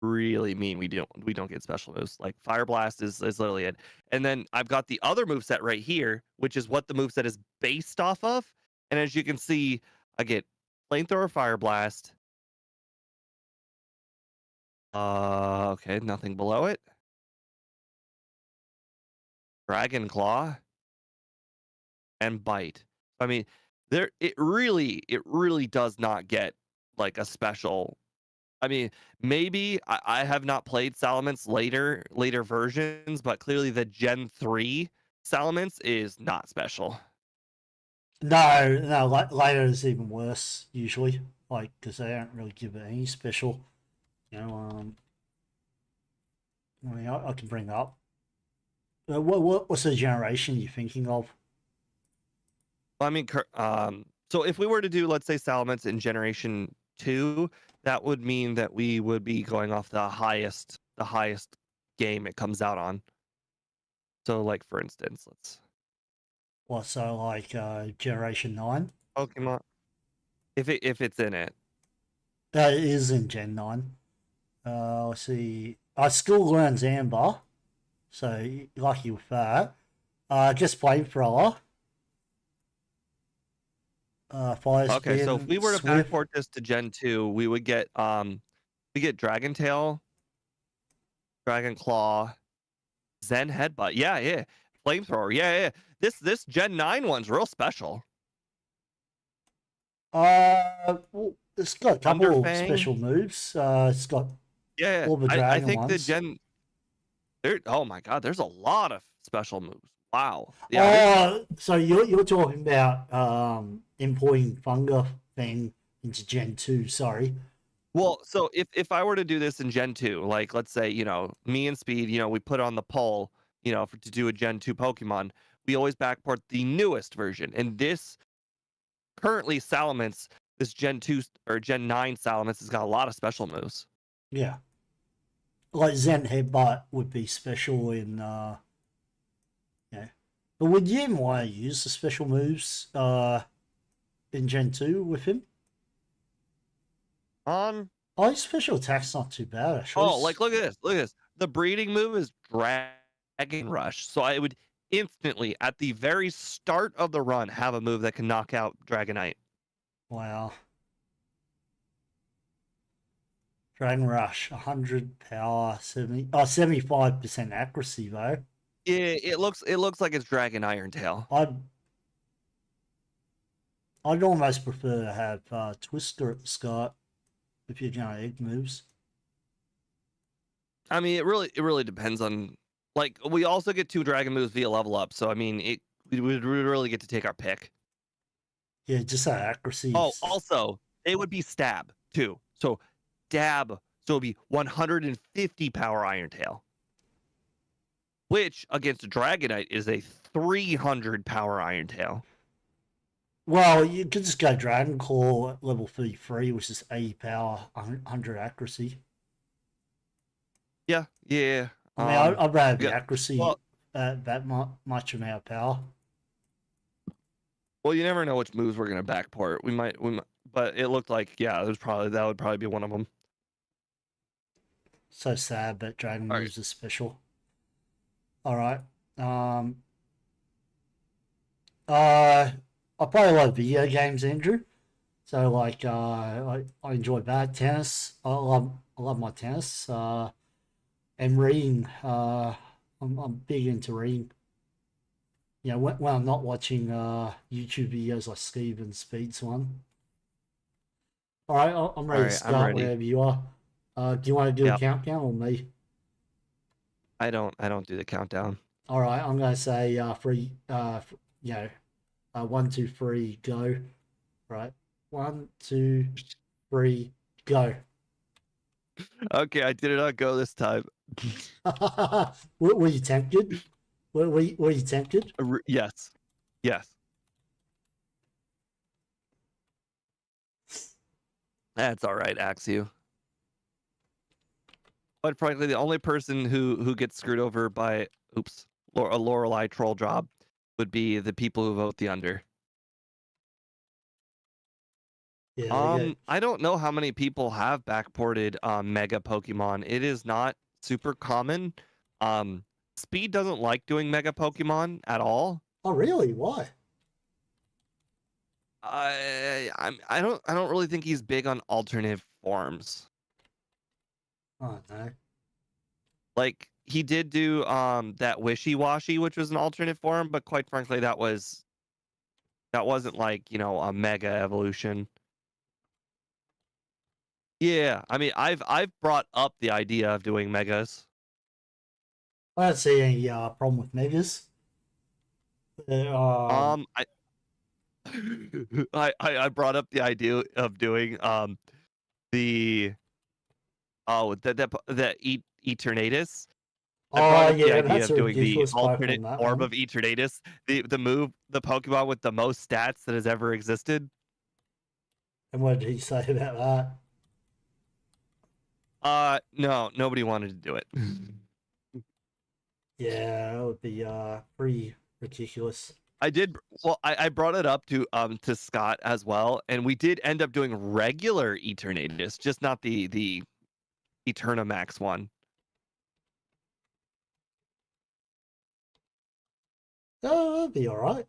Speaker 1: really mean we don't get special moves. Like Fire Blast is literally it. And then I've got the other moveset right here, which is what the moveset is based off of. And as you can see, I get Flamethrower, Fire Blast. Okay, nothing below it. Dragon Claw and Bite. I mean, it really does not get like a special. I mean, maybe I have not played Salamance later versions, but clearly the Gen 3 Salamance is not special.
Speaker 2: No, later is even worse, usually. like because they don't really give it any special. You know, I mean, I can bring up. What's the generation you're thinking of?
Speaker 1: I mean, so if we were to do, let's say, Salamance in Generation 2, that would mean that we would be going off the highest game it comes out on. So, like for instance, let's
Speaker 2: What, so like Generation 9?
Speaker 1: Pokemon, if it's in it.
Speaker 2: It is in Gen 9. Let's see. I still learns Amber, so lucky with that. Just flamethrower. Fire
Speaker 1: Okay, so if
Speaker 2: spin,
Speaker 1: we were to
Speaker 2: swift.
Speaker 1: backport this to Gen 2, we get Dragon Tail, Dragon Claw, Zen Headbutt. Yeah, yeah. Flamethrower. Yeah, yeah. This Gen 9 one's real special.
Speaker 2: Well, it's got a couple of
Speaker 1: Underfang.
Speaker 2: special moves. It's got
Speaker 1: Yeah, yeah.
Speaker 2: all the
Speaker 1: I
Speaker 2: dragon
Speaker 1: think the
Speaker 2: ones.
Speaker 1: Gen there, oh my god, there's a lot of special moves. Wow. Yeah, there's
Speaker 2: Oh, so you're talking about importing funga thing into Gen 2, sorry.
Speaker 1: well, so if I were to do this in Gen 2, like let's say, me and Speed, we put on the poll, to do a Gen 2 Pokemon, we always backport the newest version. And this currently Salamence, this Gen 2 or Gen 9 Salamence has got a lot of special moves.
Speaker 2: Yeah. Like Zen Headbutt would be special in yeah. But would you even want to use the special moves in Gen 2 with him?
Speaker 1: On
Speaker 2: Oh, his special attack's not too bad actually.
Speaker 1: Oh, like look at this. Look at this. The breeding move is Dragon Rush. So I would instantly at the very start of the run have a move that can knock out Dragonite.
Speaker 2: Wow. Dragon Rush, 100 power, 75% accuracy though.
Speaker 1: Yeah, it looks like it's Dragon Iron Tail.
Speaker 2: I'd almost prefer to have Twister at the start if you're going egg moves.
Speaker 1: I mean, it really depends on, like, we also get 2 dragon moves via level up, so I mean we would really get to take our pick.
Speaker 2: Yeah, just that accuracy.
Speaker 1: Oh, also, it would be stab too. So dab, so it'd be 150 power Iron Tail. Which against a Dragonite is a 300 power Iron Tail.
Speaker 2: Well, you could just go Dragon Claw at level 33, which is 80 power, 100 accuracy.
Speaker 1: Yeah, yeah.
Speaker 2: I mean, I'd rather be
Speaker 1: yeah.
Speaker 2: accuracy
Speaker 1: Well,
Speaker 2: that much amount of power.
Speaker 1: Well, you never know which moves we're gonna backport. We might, but it looked like that would probably be one of them.
Speaker 2: So sad, but Dragon
Speaker 1: All
Speaker 2: moves
Speaker 1: right.
Speaker 2: are special. All right. I play a lot of video games, Andrew. So like, I enjoy that tennis. I love my tennis. And reading. I'm big into reading. You know, when I'm not watching YouTube videos like Steven Speed's one. All right, I'm
Speaker 1: All
Speaker 2: ready to
Speaker 1: right, I'm
Speaker 2: start
Speaker 1: ready.
Speaker 2: wherever you are. Do you want to do a
Speaker 1: Yep.
Speaker 2: countdown or me?
Speaker 1: I don't do the countdown.
Speaker 2: All right, I'm going to say three. 1, 2, 3, go. Right, 1, 2, 3, go.
Speaker 1: Okay, I did not go this time.
Speaker 2: Were you tempted? Were you tempted?
Speaker 1: Yes, yes. That's all right, Axew. But frankly, the only person who gets screwed over by a Lorelei troll job would be the people who vote the under.
Speaker 2: Yeah.
Speaker 1: I don't know how many people have backported Mega Pokemon. It is not super common. Speed doesn't like doing Mega Pokemon at all.
Speaker 2: Oh, really? Why?
Speaker 1: I don't really think he's big on alternative forms.
Speaker 2: Oh no.
Speaker 1: Like he did do that Wishy Washy, which was an alternate form, but quite frankly, that wasn't like a Mega Evolution. Yeah, I mean, I've brought up the idea of doing megas.
Speaker 2: I don't see any problem with megas.
Speaker 1: I I brought up the idea of doing the Eternatus. I brought
Speaker 2: Oh,
Speaker 1: up the
Speaker 2: yeah,
Speaker 1: idea
Speaker 2: that's
Speaker 1: of
Speaker 2: a
Speaker 1: doing the
Speaker 2: ridiculous
Speaker 1: alternate
Speaker 2: Pokemon, that
Speaker 1: form
Speaker 2: one.
Speaker 1: of Eternatus, the Pokemon with the most stats that has ever existed.
Speaker 2: And what did he say about that?
Speaker 1: No, nobody wanted to do it.
Speaker 2: Yeah, that would be pretty ridiculous.
Speaker 1: I did well, I brought it up to Scott as well, and we did end up doing regular Eternatus, just not the Eternamax one.
Speaker 2: Oh, that'd be alright.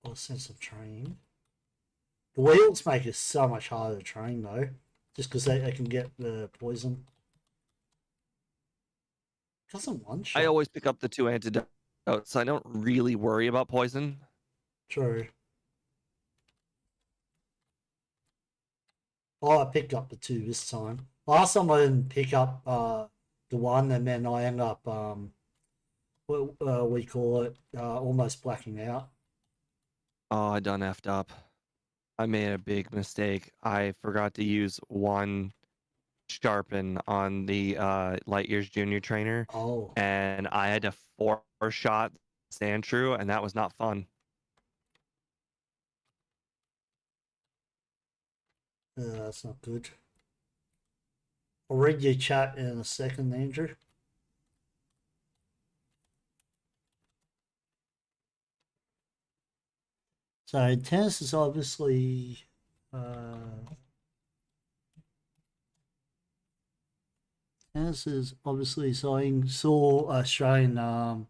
Speaker 2: I'll send some training. The wheels make it so much harder to train though, just because they can get the poison. Doesn't one
Speaker 1: I
Speaker 2: shot?
Speaker 1: always pick up the 2 antidotes, so I don't really worry about poison.
Speaker 2: True. Oh, I picked up the 2 this time. Last time I didn't pick up the 1, and then I end up what we call it almost blacking out.
Speaker 1: Oh, I done effed up. I made a big mistake. I forgot to use 1 sharpen on the Light Years Junior trainer,
Speaker 2: Oh,
Speaker 1: and I had to 4-shot Sandshrew, and that was not fun.
Speaker 2: that's not good. I'll read your chat in a second, Andrew. So tennis is obviously saying saw Australian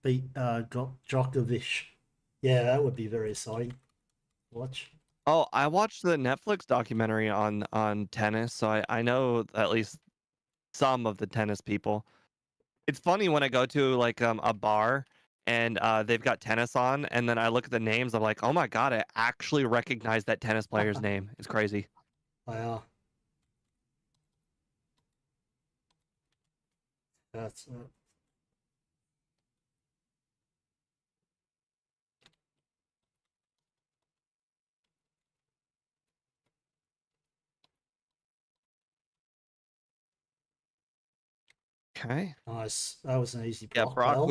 Speaker 2: beat Djokovic. Yeah, that would be very exciting. Watch.
Speaker 1: Oh, I watched the Netflix documentary on tennis, so I know at least some of the tennis people. It's funny when I go to like a bar and they've got tennis on, and then I look at the names. I'm like, oh my god, I actually recognize that tennis player's name. It's crazy.
Speaker 2: Wow, that's
Speaker 1: Okay.
Speaker 2: nice. That was an easy
Speaker 1: Yeah,
Speaker 2: block, pal.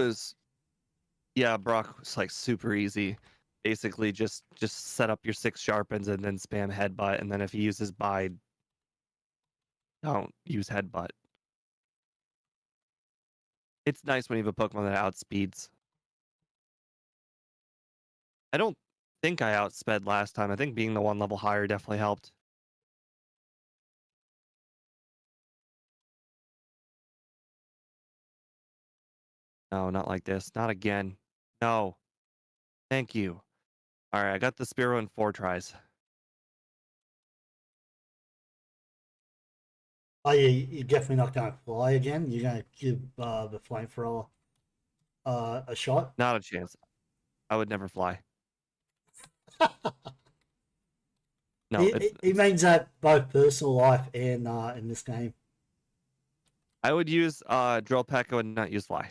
Speaker 1: Brock was like super easy. Basically, just set up your 6 sharpens and then spam headbutt, and then if he uses bide, don't use headbutt. It's nice when you have a Pokemon that outspeeds. I don't think I outsped last time. I think being the 1 level higher definitely helped. No, not like this. Not again. No. Thank you. All right, I got the Spearow in 4 tries.
Speaker 2: Oh, yeah, you're definitely not going to fly again. You're going to give the flamethrower a shot.
Speaker 1: Not a chance. I would never fly. No,
Speaker 2: It means that both personal life and in this game.
Speaker 1: I would use Drill Peck. I would not use fly.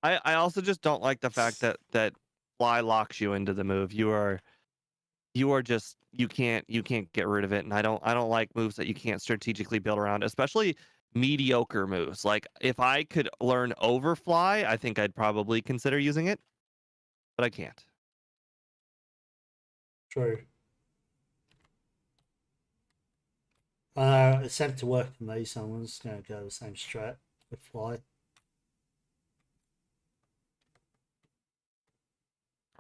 Speaker 1: I also just don't like the fact that fly locks you into the move. You are just you can't get rid of it, and I don't like moves that you can't strategically build around, especially mediocre moves. Like if I could learn Overfly, I think I'd probably consider using it, but I can't.
Speaker 2: True. It seemed to work for me, so I'm just going to go the same strat with fly.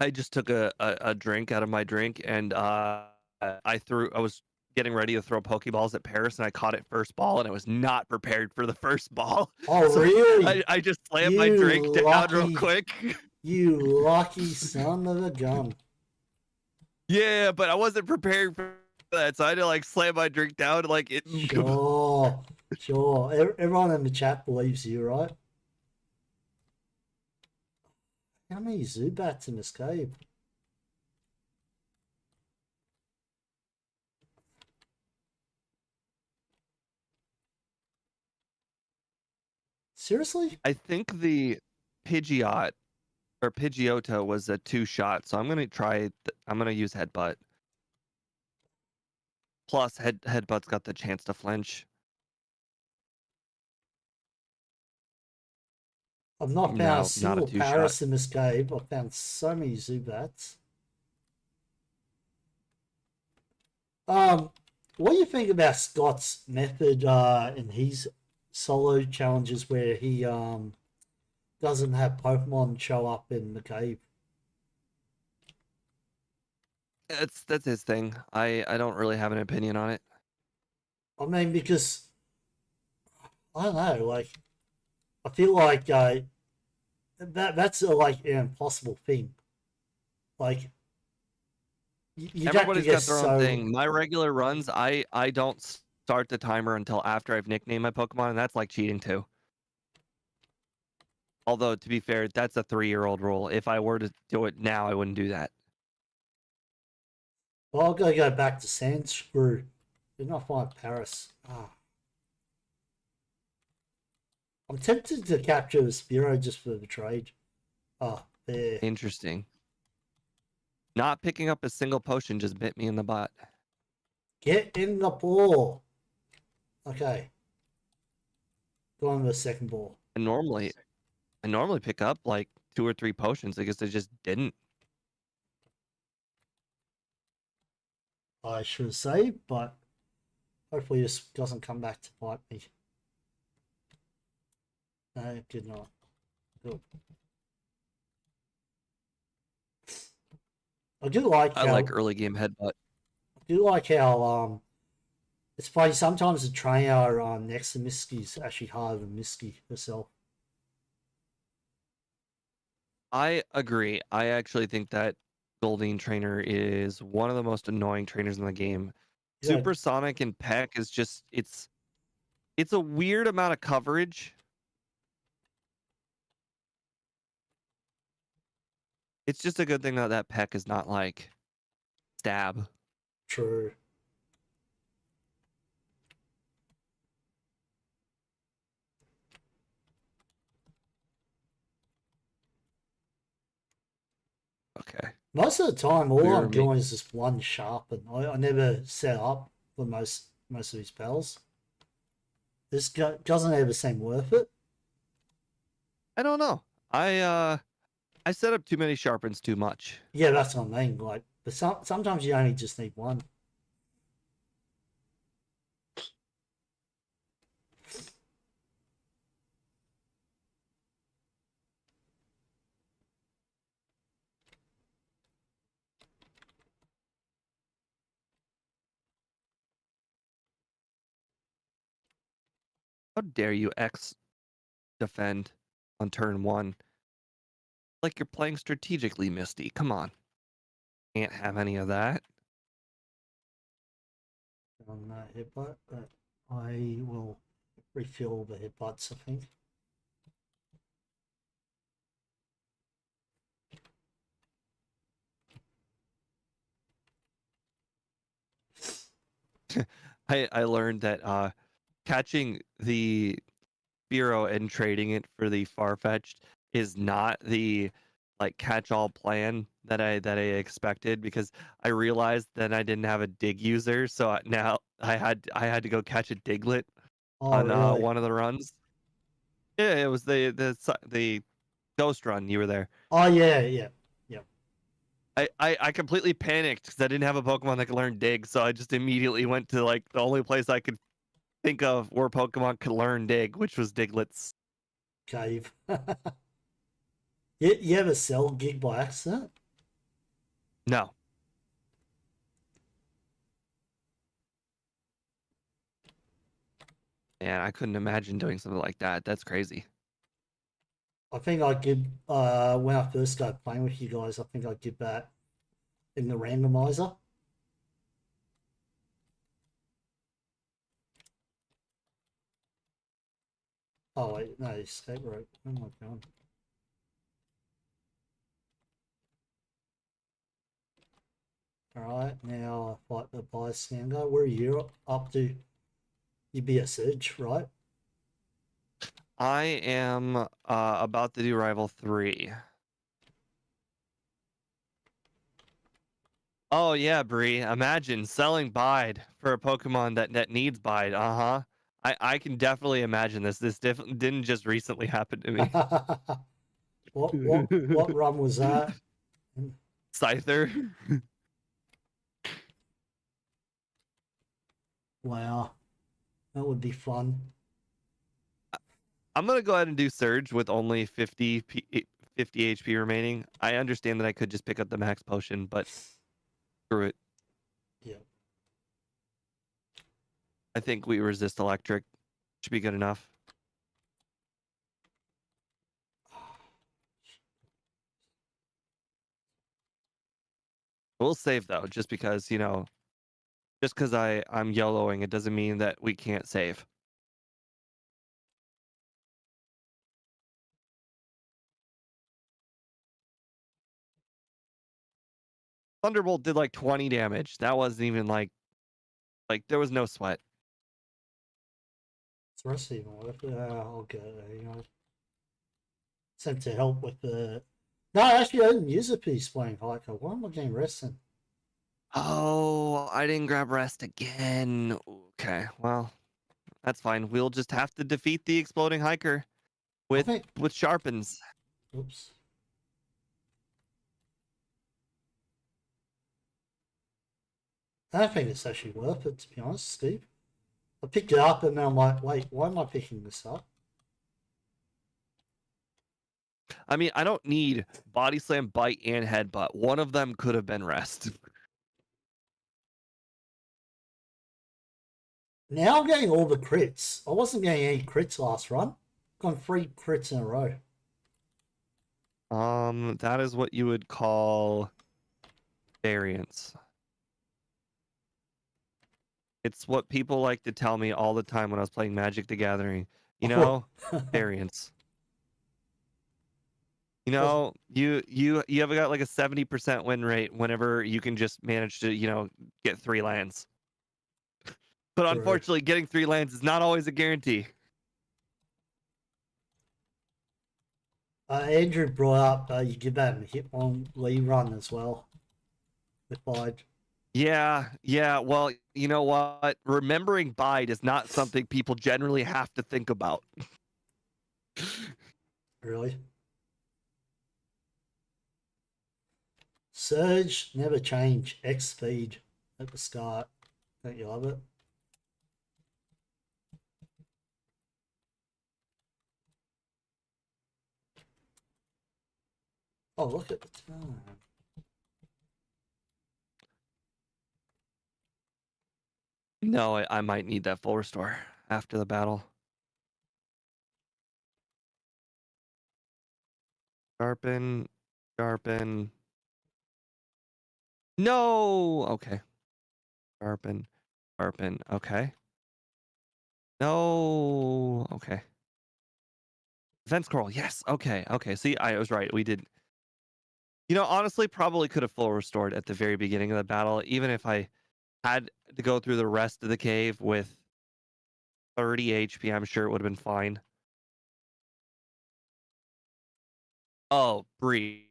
Speaker 1: I just took a drink out of my drink, and I was getting ready to throw Pokeballs at Paris, and I caught it first ball, and I was not prepared for the first ball.
Speaker 2: Oh,
Speaker 1: So
Speaker 2: really?
Speaker 1: I just slammed my
Speaker 2: You
Speaker 1: drink down real
Speaker 2: lucky,
Speaker 1: quick.
Speaker 2: you lucky son of a gun.
Speaker 1: Yeah, but I wasn't prepared for that, so I had to like slam my drink down like it.
Speaker 2: Sure, sure. Everyone in the chat believes you, right? How many Zubats in this cave? Seriously?
Speaker 1: I think the Pidgeot or Pidgeotto was a 2-shot, so I'm gonna try. I'm gonna use Headbutt. Plus, Headbutt's got the chance to flinch.
Speaker 2: I've not found a
Speaker 1: No, not a
Speaker 2: single
Speaker 1: 2-shot.
Speaker 2: Paris in this game. I've found so many Zubats. What do you think about Scott's method in his solo challenges where he doesn't have Pokemon show up in the cave?
Speaker 1: That's his thing. I don't really have an opinion on it.
Speaker 2: I mean, because I don't know, like I feel like that's like an impossible thing. Like you'd have to
Speaker 1: Everybody's
Speaker 2: get
Speaker 1: got their own
Speaker 2: so
Speaker 1: thing. My regular runs, I don't start the timer until after I've nicknamed my Pokemon, and that's like cheating too. Although to be fair, that's a 3-year-old rule. If I were to do it now, I wouldn't do that.
Speaker 2: well, I'll go back to Sandscrew. Did not find Paris. Ah. I'm tempted to capture a Spearow just for the trade. Ah, there.
Speaker 1: Interesting. Not picking up a single potion just bit me in the butt.
Speaker 2: Get in the ball. Okay. Go on to the second ball.
Speaker 1: And I normally pick up like 2 or 3 potions. I guess I just didn't.
Speaker 2: I should say, but hopefully this doesn't come back to bite me. No, it did not. Good. I do like
Speaker 1: I
Speaker 2: how
Speaker 1: like early game headbutt.
Speaker 2: it's funny sometimes the trainer next to Misky is actually harder than Misky herself.
Speaker 1: I agree. I actually think that Goldeen trainer is one of the most annoying trainers in the game.
Speaker 2: Yeah,
Speaker 1: Supersonic and Peck is just it's a weird amount of coverage. It's just a good thing that Peck is not like stab.
Speaker 2: true.
Speaker 1: Okay.
Speaker 2: Most of the time, all
Speaker 1: Clear
Speaker 2: I'm
Speaker 1: me.
Speaker 2: doing is just one sharpen. I never set up for most of these spells. This doesn't ever seem worth it.
Speaker 1: I don't know. I set up too many sharpens too much.
Speaker 2: Yeah, that's what I mean. Like, but sometimes you only just need one.
Speaker 1: How dare you X defend on turn 1? Like you're playing strategically, Misty. Come on. Can't have any of that.
Speaker 2: On that headbutt, but I will refill the headbutts, I think.
Speaker 1: I learned that catching the Spearow and trading it for the Farfetch'd is not the like catch-all plan that I expected, because I realized that I didn't have a dig user, so now I had to go catch a Diglett
Speaker 2: Oh,
Speaker 1: on
Speaker 2: really?
Speaker 1: one of the runs. Yeah, it was the ghost run. You were there.
Speaker 2: Oh, yeah, yeah, yeah.
Speaker 1: I completely panicked because I didn't have a Pokemon that could learn dig, so I just immediately went to like the only place I could think of where Pokemon could learn dig, which was Diglett's.
Speaker 2: Cave. You ever sell gig by accident?
Speaker 1: No. And I couldn't imagine doing something like that. That's crazy.
Speaker 2: I think I give when I first started playing with you guys, I think I did that in the randomizer. Oh wait, no, escape rope. Oh my god. Alright, now I fight the bystander. Where are you up to? You'd be a Surge, right?
Speaker 1: I am about to do Rival 3. Oh yeah, Bree. Imagine selling Bide for a Pokemon that needs Bide. Uh-huh. I can definitely imagine this. This didn't just recently happen to me.
Speaker 2: what run was that?
Speaker 1: Scyther.
Speaker 2: Wow, that would be fun.
Speaker 1: I'm gonna go ahead and do Surge with only 50 HP remaining. I understand that I could just pick up the max potion, but screw it.
Speaker 2: Yeah.
Speaker 1: I think we resist electric. Should be good enough. We'll save though, just because, just because I'm YOLOing, it doesn't mean that we can't save. Thunderbolt did like 20 damage. That wasn't even like there was no sweat.
Speaker 2: It's rest even worth it. I'll get it, you know. Sent to help with the. No, actually, I didn't use a piece playing hiker. Why am I getting resting?
Speaker 1: Oh, I didn't grab rest again. Okay, well, that's fine. We'll just have to defeat the exploding hiker with sharpens.
Speaker 2: Oops. I don't think it's actually worth it, to be honest, Steve. I picked it up and then I'm like, wait, why am I picking this up?
Speaker 1: I mean, I don't need body slam, bite, and headbutt. One of them could have been rest.
Speaker 2: Now I'm getting all the crits. I wasn't getting any crits last run. Gone 3 crits in a row.
Speaker 1: That is what you would call variance. It's what people like to tell me all the time when I was playing Magic the Gathering. Variance. You have got like a 70% win rate whenever you can just manage to, get 3 lands. But unfortunately, getting 3 lands is not always a guarantee.
Speaker 2: Andrew brought up you give that a hit on Lee run as well. With Bide.
Speaker 1: Yeah. Well, you know what? Remembering Bide is not something people generally have to think about.
Speaker 2: Really? Surge, never change. X speed at the start. Don't you love it? Oh, look at the time.
Speaker 1: No, I might need that full restore after the battle. Sharpen. No! Okay. Sharpen. Okay. No! Okay. Defense scroll. Yes. Okay. See, I was right. We did. Honestly, probably could have full restored at the very beginning of the battle, even if I had to go through the rest of the cave with 30 HP. I'm sure it would have been fine. Oh, Bree.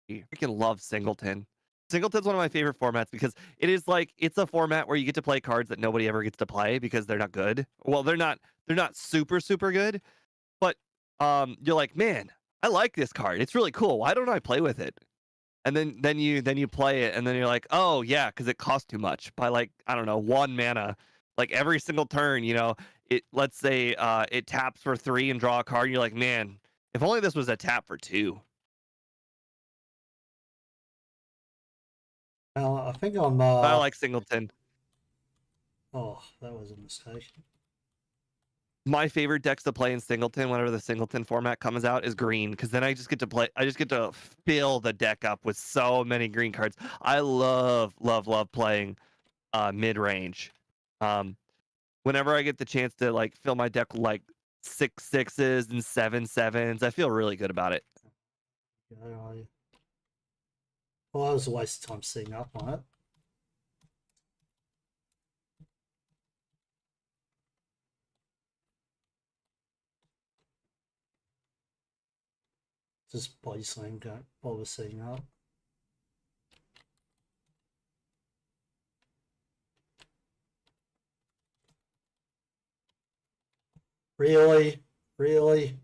Speaker 1: Freaking love Singleton. Singleton's one of my favorite formats because it's a format where you get to play cards that nobody ever gets to play because they're not good. Well, they're not super good, but you're like, man, I like this card. It's really cool. Why don't I play with it? And then you play it, and then you're like, oh yeah, because it costs too much by like, I don't know, 1 mana. Like every single turn, let's say it taps for 3 and draw a card. And you're like, man, if only this was a tap for 2.
Speaker 2: I think I'm.
Speaker 1: I like Singleton.
Speaker 2: Oh, that was a mistake.
Speaker 1: My favorite decks to play in Singleton, whenever the Singleton format comes out, is green, because then I just get to fill the deck up with so many green cards. I love playing mid range. Whenever I get the chance to like fill my deck with like 6/6s and 7/7s, I feel really good about it.
Speaker 2: Yeah, well, that was a waste of time setting up on it. Just body slam, don't bother setting up. Really? Really?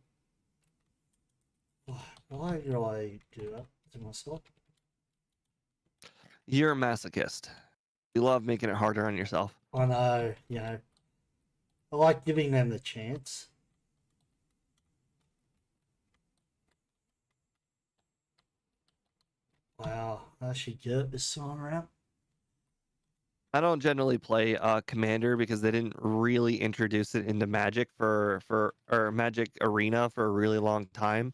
Speaker 2: Why do I do that to myself?
Speaker 1: You're a masochist. You love making it harder on yourself.
Speaker 2: I know, you know. I like giving them the chance. Wow, I should get this song around.
Speaker 1: I don't generally play Commander because they didn't really introduce it into Magic or Magic Arena for a really long time.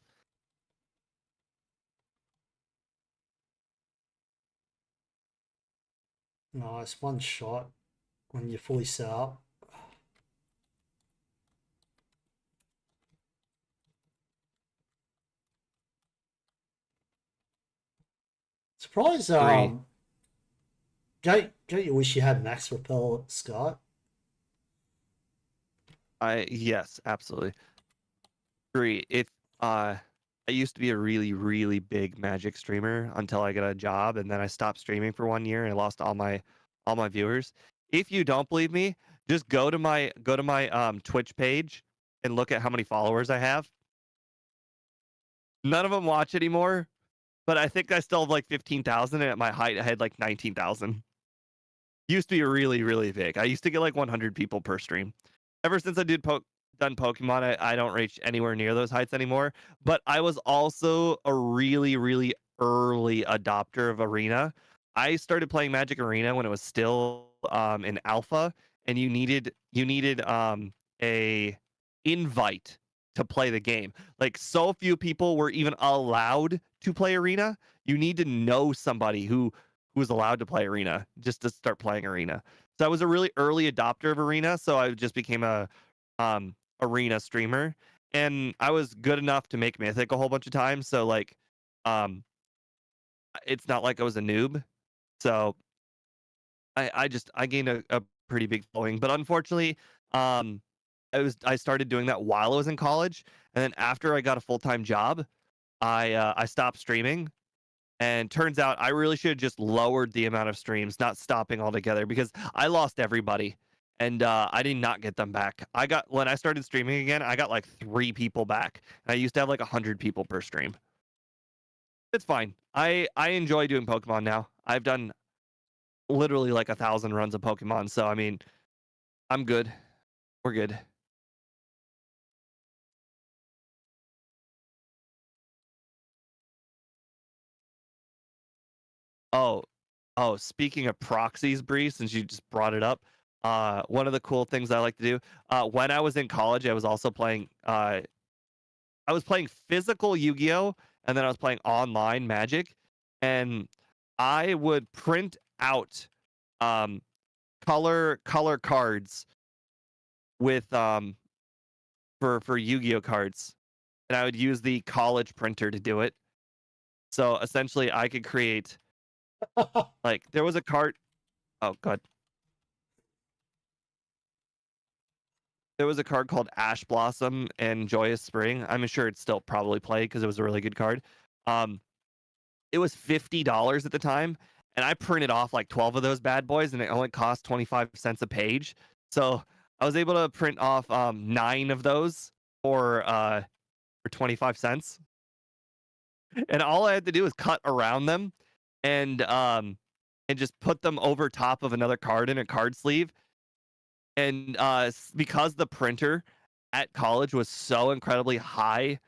Speaker 2: Nice, one shot when you're fully set up. Surprise!
Speaker 1: Three.
Speaker 2: Don't you wish you had max repel, Scott?
Speaker 1: Yes, absolutely. Three. If I used to be a really, really big Magic streamer until I got a job, and then I stopped streaming for 1 year and I lost all my viewers. If you don't believe me, just go to my Twitch page and look at how many followers I have. None of them watch anymore, but I think I still have like 15,000, and at my height I had like 19,000. Used to be really, really big. I used to get like 100 people per stream. Ever since I done Pokemon, I don't reach anywhere near those heights anymore. But I was also a really, really early adopter of Arena. I started playing Magic Arena when it was still in alpha, and you needed a invite to play the game. Like, so few people were even allowed to play Arena. You need to know somebody who was allowed to play Arena just to start playing Arena. So I was a really early adopter of Arena, so I just became a Arena streamer, and I was good enough to make Mythic a whole bunch of times. So like, um, it's not like I was a noob. So I gained a pretty big following, but unfortunately, I started doing that while I was in college, and then after I got a full-time job, I stopped streaming. And turns out I really should have just lowered the amount of streams, not stopping altogether, because I lost everybody, and I did not get them back. When I started streaming again, I got like 3 people back. And I used to have like 100 people per stream. It's fine. I enjoy doing Pokemon now. I've done literally like 1,000 runs of Pokemon, so I mean, I'm good. We're good. Oh, speaking of proxies, Bree, since you just brought it up, one of the cool things I like to do, when I was in college, I was also playing, I was playing physical Yu-Gi-Oh, and then I was playing online Magic, and I would print out, um, color cards with, for Yu-Gi-Oh cards, and I would use the college printer to do it. So essentially, I could create, like, there was a card. Oh, God. There was a card called Ash Blossom and Joyous Spring. I'm sure it's still probably played because it was a really good card. Um, it was $50 at the time, and I printed off like 12 of those bad boys, and it only cost 25 cents a page. So I was able to print off 9 of those for 25 cents, and all I had to do was cut around them, and just put them over top of another card in a card sleeve. And because the printer at college was so incredibly high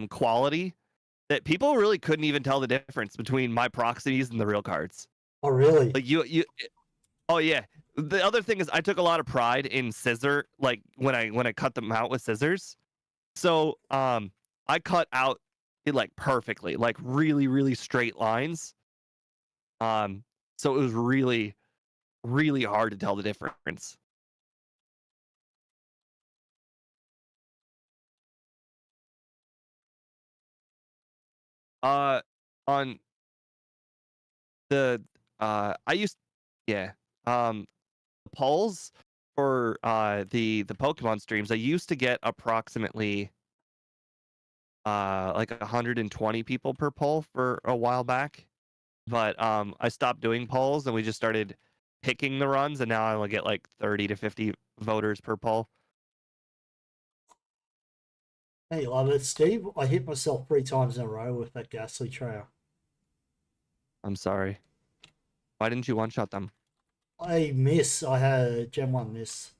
Speaker 1: quality, that people really couldn't even tell the difference between my proxies and the real cards.
Speaker 2: Oh, really?
Speaker 1: Like oh yeah. The other thing is I took a lot of pride in scissor, like when I cut them out with scissors. So I cut out it like perfectly, like really, really straight lines. Um so it was really, really hard to tell the difference. Uh on the I used yeah. Polls for the Pokemon streams, I used to get approximately like 120 people per poll for a while back. But I stopped doing polls and we just started picking the runs, and now I only get like 30 to 50 voters per poll.
Speaker 2: Hey, love it, Steve. I hit myself 3 times in a row with that ghastly trail.
Speaker 1: I'm sorry. Why didn't you one-shot them?
Speaker 2: I miss. I had a Gen 1 miss.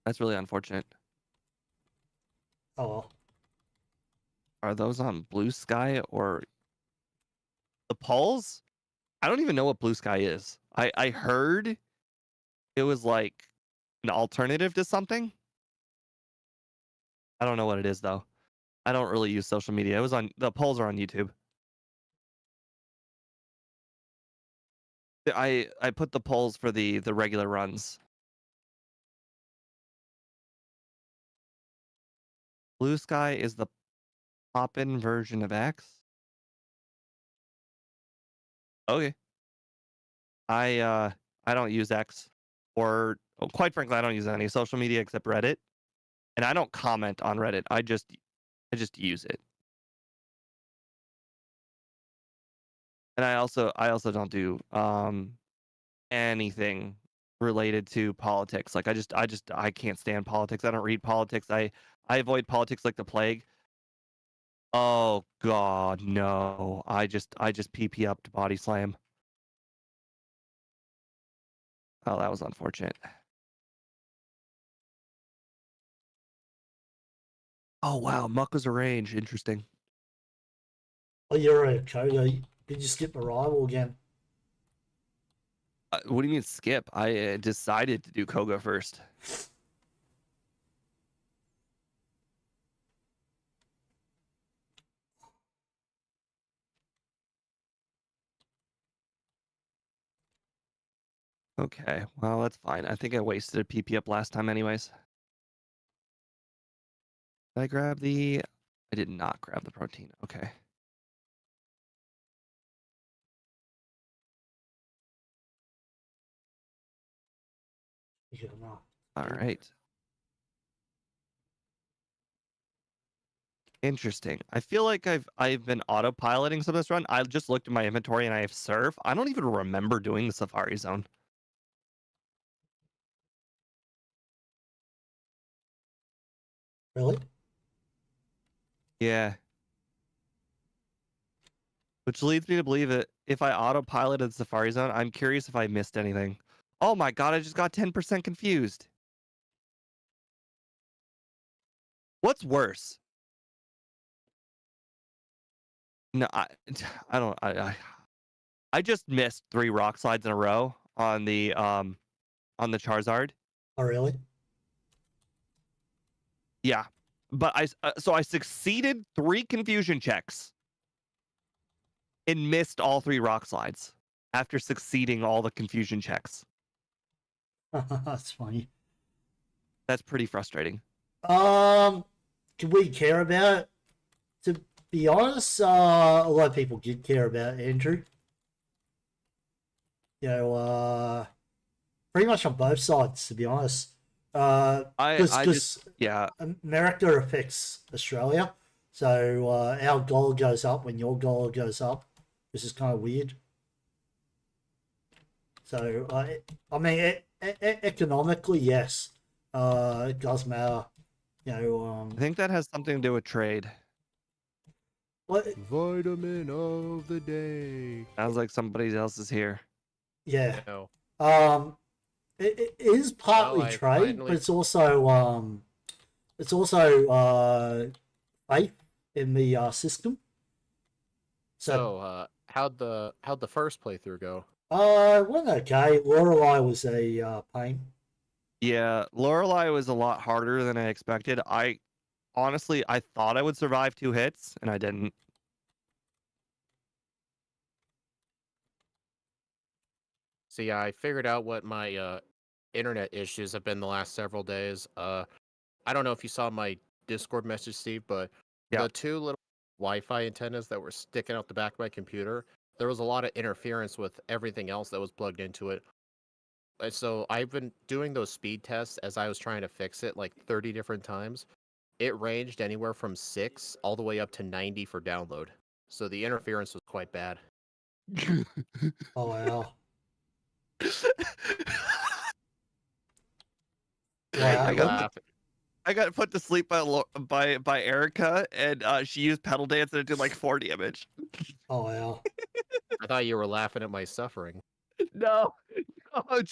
Speaker 1: That's really unfortunate.
Speaker 2: Oh well.
Speaker 1: Are those on Blue Sky or the polls? I don't even know what Blue Sky is. I heard it was like an alternative to something. I don't know what it is though. I don't really use social media. It was on the polls are on YouTube. I put the polls for the regular runs. Blue Sky is the pop-in version of X. Okay. I don't use X or quite frankly I don't use any social media except Reddit. And I don't comment on Reddit. I just use it. And I also don't do anything related to politics. Like I can't stand politics. I don't read politics. I avoid politics like the plague. Oh god, no. I just PP up to body slam. Oh, that was unfortunate. Oh wow, Muck was a range. Interesting.
Speaker 2: Oh, you're a Koga. Did you skip the rival again?
Speaker 1: What do you mean skip? I decided to do Koga first. Okay, well that's fine. I think I wasted a PP up last time anyways. Did I grab the... I did not grab the protein. Okay.
Speaker 2: Yeah, no.
Speaker 1: All right. Interesting. I feel like I've been autopiloting some of this run. I just looked at my inventory and I have surf. I don't even remember doing the Safari Zone.
Speaker 2: Really?
Speaker 1: Yeah. Which leads me to believe that if I autopiloted the Safari Zone, I'm curious if I missed anything. Oh my god, I just got 10% confused. What's worse? No, I don't I just missed 3 rock slides in a row on the Charizard.
Speaker 2: Oh, really?
Speaker 1: Yeah. But I succeeded 3 confusion checks and missed all 3 rock slides after succeeding all the confusion checks.
Speaker 2: That's funny.
Speaker 1: That's pretty frustrating.
Speaker 2: Can we care about it? To be honest, a lot of people did care about Andrew. You know, pretty much on both sides, to be honest. Because
Speaker 1: yeah.
Speaker 2: America affects Australia, so our dollar goes up when your dollar goes up, which is kind of weird. So I mean, economically, yes, it does matter. You know,
Speaker 1: I think that has something to do with trade.
Speaker 2: what?
Speaker 3: Vitamin of the day.
Speaker 1: Sounds like somebody else is here.
Speaker 2: Yeah.
Speaker 3: No.
Speaker 2: It is partly trade, but it's also faith in the system.
Speaker 3: So, how'd the first playthrough go?
Speaker 2: It went okay. Lorelei was a pain.
Speaker 1: Yeah, Lorelei was a lot harder than I expected. Honestly, I thought I would survive 2 hits, and I didn't.
Speaker 3: See, I figured out what my internet issues have been the last several days. I don't know if you saw my Discord message, Steve, but
Speaker 1: Yeah.
Speaker 3: the 2 little Wi-Fi antennas that were sticking out the back of my computer, there was a lot of interference with everything else that was plugged into it. So I've been doing those speed tests as I was trying to fix it like 30 different times. it ranged anywhere from 6 all the way up to 90 for download. So the interference was quite bad.
Speaker 2: Oh wow.
Speaker 3: Yeah, you're
Speaker 2: Wow.
Speaker 3: laughing.
Speaker 1: I got put to sleep by Erica, and she used pedal dance, and it did like 4 damage.
Speaker 2: Oh wow.
Speaker 3: I thought you were laughing at my suffering.
Speaker 1: No, I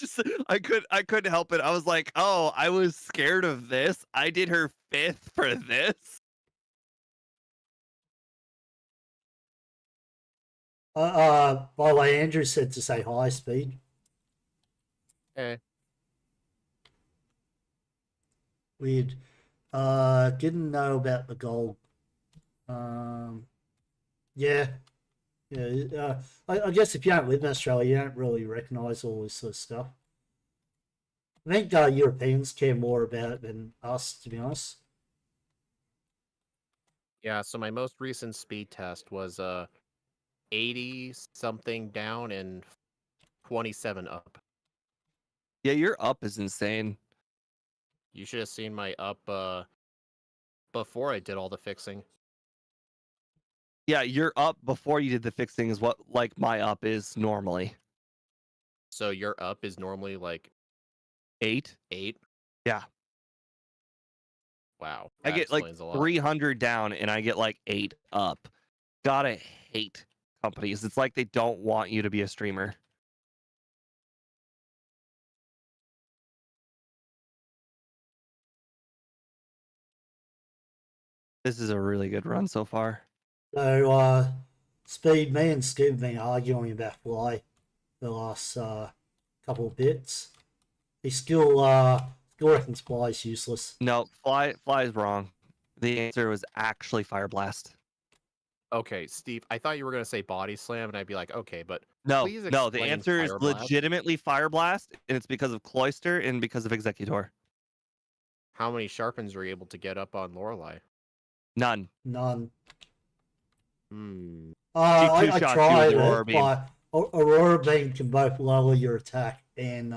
Speaker 1: couldn't help it. I was like, oh, I was scared of this. I did her 5th for this.
Speaker 2: By the way, Andrew said to say hi, Speed.
Speaker 3: Eh.
Speaker 2: Weird. Didn't know about the gold. Yeah. Yeah. I guess if you don't live in Australia, you don't really recognise all this sort of stuff. I think Europeans care more about it than us, to be honest.
Speaker 3: Yeah, so my most recent speed test was 80 something down and 27 up.
Speaker 1: Yeah, your up is insane.
Speaker 3: You should have seen my up before I did all the fixing.
Speaker 1: Yeah, your up before you did the fixing is what like my up is normally.
Speaker 3: So your up is normally like
Speaker 1: 8?
Speaker 3: 8?
Speaker 1: Yeah.
Speaker 3: Wow.
Speaker 1: I
Speaker 3: That
Speaker 1: get like
Speaker 3: explains a lot.
Speaker 1: 300 down and I get like 8 up. Gotta hate companies. It's like they don't want you to be a streamer. This is a really good run so far.
Speaker 2: So, Speed, me and Steve have been arguing about Fly the last couple of bits. He still reckons Fly is useless.
Speaker 1: No, Fly is wrong. The answer was actually Fire Blast.
Speaker 3: Okay, Steve, I thought you were going to say Body Slam, and I'd be like, okay, but
Speaker 1: No,
Speaker 3: please
Speaker 1: no, the
Speaker 3: explain
Speaker 1: answer is
Speaker 3: Fire Blast.
Speaker 1: legitimately Fire Blast, and it's because of Cloister and because of Executor.
Speaker 3: How many sharpens are you able to get up on Lorelei?
Speaker 1: None.
Speaker 2: None.
Speaker 3: Hmm.
Speaker 1: She
Speaker 2: I
Speaker 1: two-shots you with
Speaker 2: tried
Speaker 1: the Aurora
Speaker 2: it,
Speaker 1: Beam.
Speaker 2: but Aurora Beam can both lower your attack and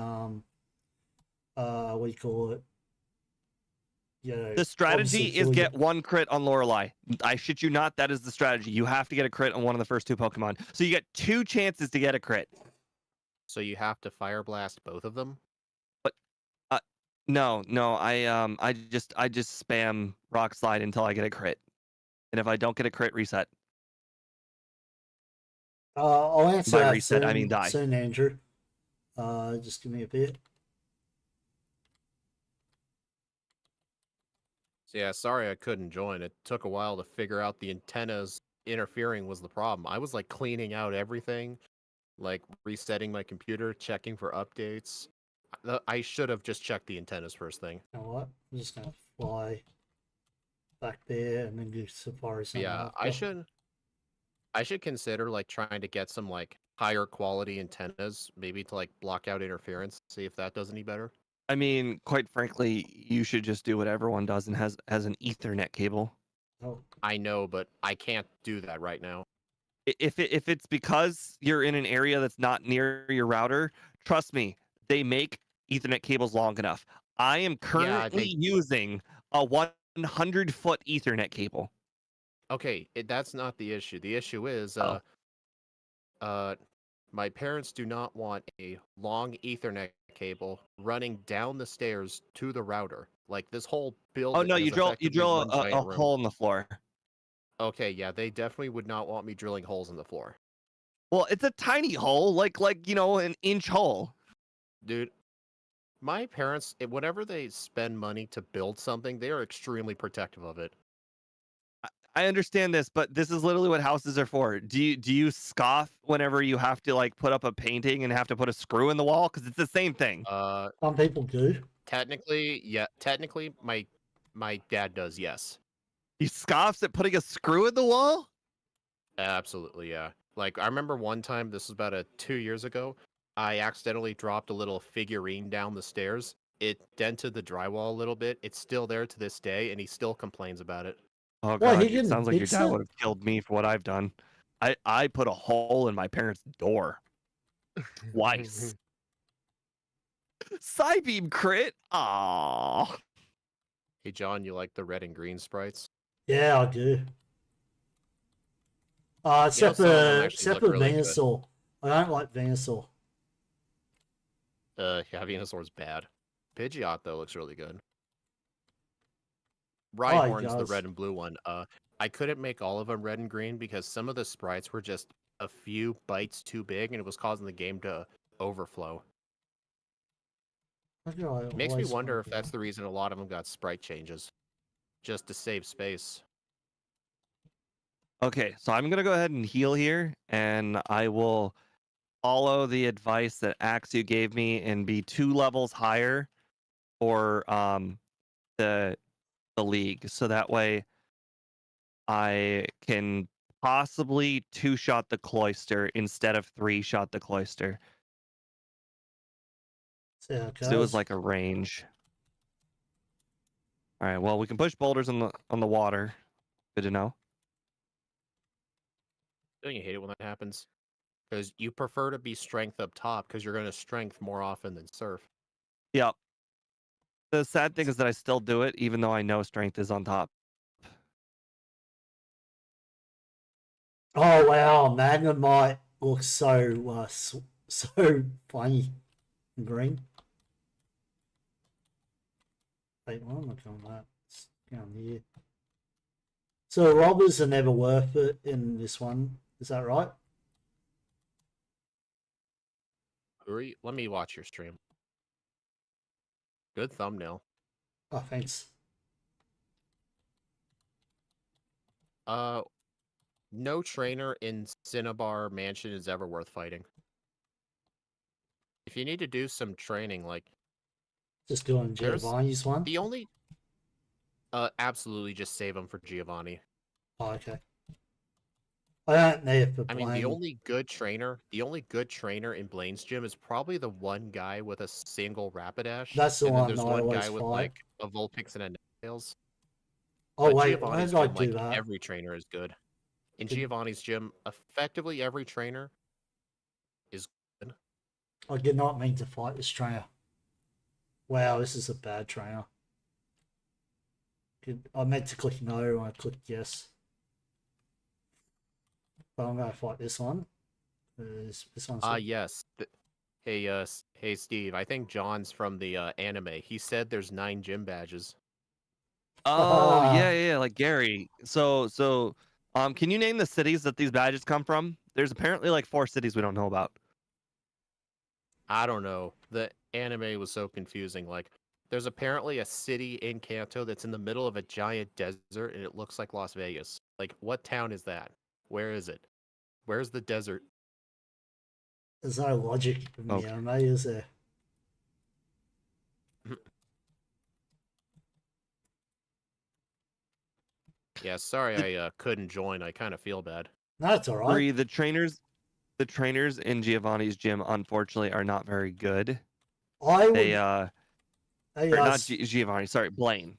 Speaker 2: what do you call it?
Speaker 1: The strategy
Speaker 2: obviously
Speaker 1: is
Speaker 2: kill
Speaker 1: get
Speaker 2: you.
Speaker 1: 1 crit on Lorelei. I shit you not, that is the strategy. You have to get a crit on one of the first 2 Pokemon. So you get 2 chances to get a crit.
Speaker 3: So you have to Fire Blast both of them?
Speaker 1: But no, I just spam Rock Slide until I get a crit. And if I don't get a crit, reset.
Speaker 2: I'll answer
Speaker 1: By
Speaker 2: that
Speaker 1: reset,
Speaker 2: soon,
Speaker 1: I mean die.
Speaker 2: soon, Andrew. Just give me a bit.
Speaker 3: So yeah, sorry I couldn't join. It took a while to figure out the antennas interfering was the problem. I was like cleaning out everything, like resetting my computer, checking for updates. I should have just checked the antennas first thing.
Speaker 2: You know what? I'm just gonna fly back there and then do Safari Zone
Speaker 3: Yeah,
Speaker 2: after.
Speaker 3: I should consider like trying to get some like higher quality antennas, maybe to like block out interference, see if that does any better.
Speaker 1: I mean, quite frankly, you should just do what everyone does and has an Ethernet cable.
Speaker 2: Oh,
Speaker 3: I know, but I can't do that right now.
Speaker 1: If it's because you're in an area that's not near your router, trust me, they make Ethernet cables long enough. I am currently using a 100-foot Ethernet cable.
Speaker 3: Okay, that's not the issue. The issue is my parents do not want a long Ethernet cable running down the stairs to the router. Like this whole building
Speaker 1: Oh no,
Speaker 3: is
Speaker 1: you drill
Speaker 3: effectively one
Speaker 1: a
Speaker 3: giant room.
Speaker 1: hole in the floor.
Speaker 3: Okay, yeah, they definitely would not want me drilling holes in the floor.
Speaker 1: Well, it's a tiny hole, like an inch hole.
Speaker 3: Dude, my parents, whenever they spend money to build something, they are extremely protective of it.
Speaker 1: I understand this, but this is literally what houses are for. Do you scoff whenever you have to like put up a painting and have to put a screw in the wall? Because it's the same thing.
Speaker 2: some people do.
Speaker 3: Technically, yeah. Technically, my dad does, yes.
Speaker 1: He scoffs at putting a screw in the wall?
Speaker 3: Absolutely, yeah. Like I remember one time, this was about 2 years ago, I accidentally dropped a little figurine down the stairs. It dented the drywall a little bit. It's still there to this day, and he still complains about it.
Speaker 1: Oh
Speaker 2: Well, he
Speaker 1: god, it
Speaker 2: didn't
Speaker 1: sounds like your
Speaker 2: fix
Speaker 1: dad
Speaker 2: it.
Speaker 1: would have killed me for what I've done. I put a hole in my parents' door twice. Psybeam crit. Aww.
Speaker 3: Hey John, you like the red and green sprites?
Speaker 2: Yeah, I do.
Speaker 3: You know,
Speaker 2: Except
Speaker 3: some of them actually
Speaker 2: except
Speaker 3: look
Speaker 2: for
Speaker 3: really good.
Speaker 2: Venusaur. I don't like Venusaur.
Speaker 3: Yeah, Venusaur's bad. Pidgeot though looks really good.
Speaker 2: Oh, he
Speaker 3: Rhyhorn's the
Speaker 2: does.
Speaker 3: red and blue one. I couldn't make all of them red and green because some of the sprites were just a few bytes too big, and it was causing the game to overflow.
Speaker 2: Why do I
Speaker 3: Makes me
Speaker 2: always want
Speaker 3: wonder
Speaker 2: to
Speaker 3: if
Speaker 2: do
Speaker 3: that's
Speaker 2: that?
Speaker 3: the reason a lot of them got sprite changes, just to save space.
Speaker 1: Okay, so I'm gonna go ahead and heal here, and I will follow the advice that Axu gave me and be 2 levels higher for the league. So that way I can possibly 2-shot the cloister instead of 3-shot the cloister.
Speaker 2: See how it
Speaker 1: So it was
Speaker 2: goes.
Speaker 1: like a range. All right, well we can push boulders on the water. Good to know.
Speaker 3: Don't you hate it when that happens? Because you prefer to be strength up top because you're going to strength more often than surf.
Speaker 1: Yep. The sad thing is that I still do it even though I know strength is on top.
Speaker 2: Oh wow, Magnemite looks so so funny and green. Wait, why am I doing that? It's down here. So robbers are never worth it in this one. Is that right?
Speaker 3: Hurry, let me watch your stream. Good thumbnail.
Speaker 2: Oh, thanks.
Speaker 3: No trainer in Cinnabar Mansion is ever worth fighting. If you need to do some training, like
Speaker 2: Just doing
Speaker 3: there's
Speaker 2: Giovanni's one.
Speaker 3: the only absolutely just save them for Giovanni.
Speaker 2: Oh, okay. I don't need for
Speaker 3: I mean,
Speaker 2: playing.
Speaker 3: the only good trainer in Blaine's gym is probably the one guy with a single Rapidash,
Speaker 2: That's the
Speaker 3: and then
Speaker 2: one
Speaker 3: there's
Speaker 2: I
Speaker 3: one
Speaker 2: always
Speaker 3: guy with
Speaker 2: fight.
Speaker 3: like a Vulpix and a Ninetales.
Speaker 2: Oh
Speaker 3: But
Speaker 2: wait, why
Speaker 3: Giovanni's
Speaker 2: did I
Speaker 3: gym,
Speaker 2: do
Speaker 3: like
Speaker 2: that?
Speaker 3: every trainer is good. In
Speaker 2: Did,
Speaker 3: Giovanni's gym, effectively every trainer is good.
Speaker 2: I did not mean to fight this trainer. Wow, this is a bad trainer. I meant to click no and I clicked yes. But I'm going to fight this one. This one's good.
Speaker 3: Yes. Hey Steve, I think John's from the anime. He said there's 9 gym badges.
Speaker 1: Oh, yeah, like Gary. So can you name the cities that these badges come from? There's apparently like 4 cities we don't know about.
Speaker 3: I don't know. The anime was so confusing. Like, there's apparently a city in Kanto that's in the middle of a giant desert and it looks like Las Vegas. Like, what town is that? Where is it? Where's the desert?
Speaker 2: There's no logic in the
Speaker 1: Okay.
Speaker 2: anime, is there?
Speaker 3: Yeah, sorry I couldn't join. I kind of feel bad.
Speaker 2: No, it's alright.
Speaker 1: The trainers in Giovanni's gym unfortunately are not very good.
Speaker 2: I
Speaker 1: They
Speaker 2: would. Hey,
Speaker 1: or not Giovanni, sorry, Blaine.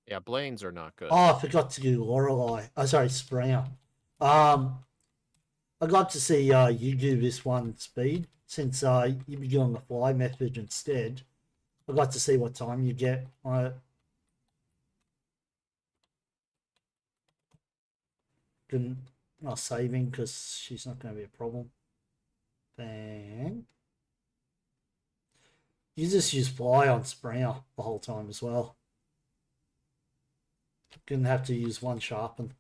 Speaker 3: Yeah, Blaine's are not good.
Speaker 2: oh, I forgot to do Lorelei. Oh, sorry, Springer. I got to see you do this one speed since you be doing the fly method instead. I got to see what time you get on it. Didn't not saving because she's not going to be a problem. Bang. You just use fly on Springer the whole time as well. Didn't have to use one sharpen.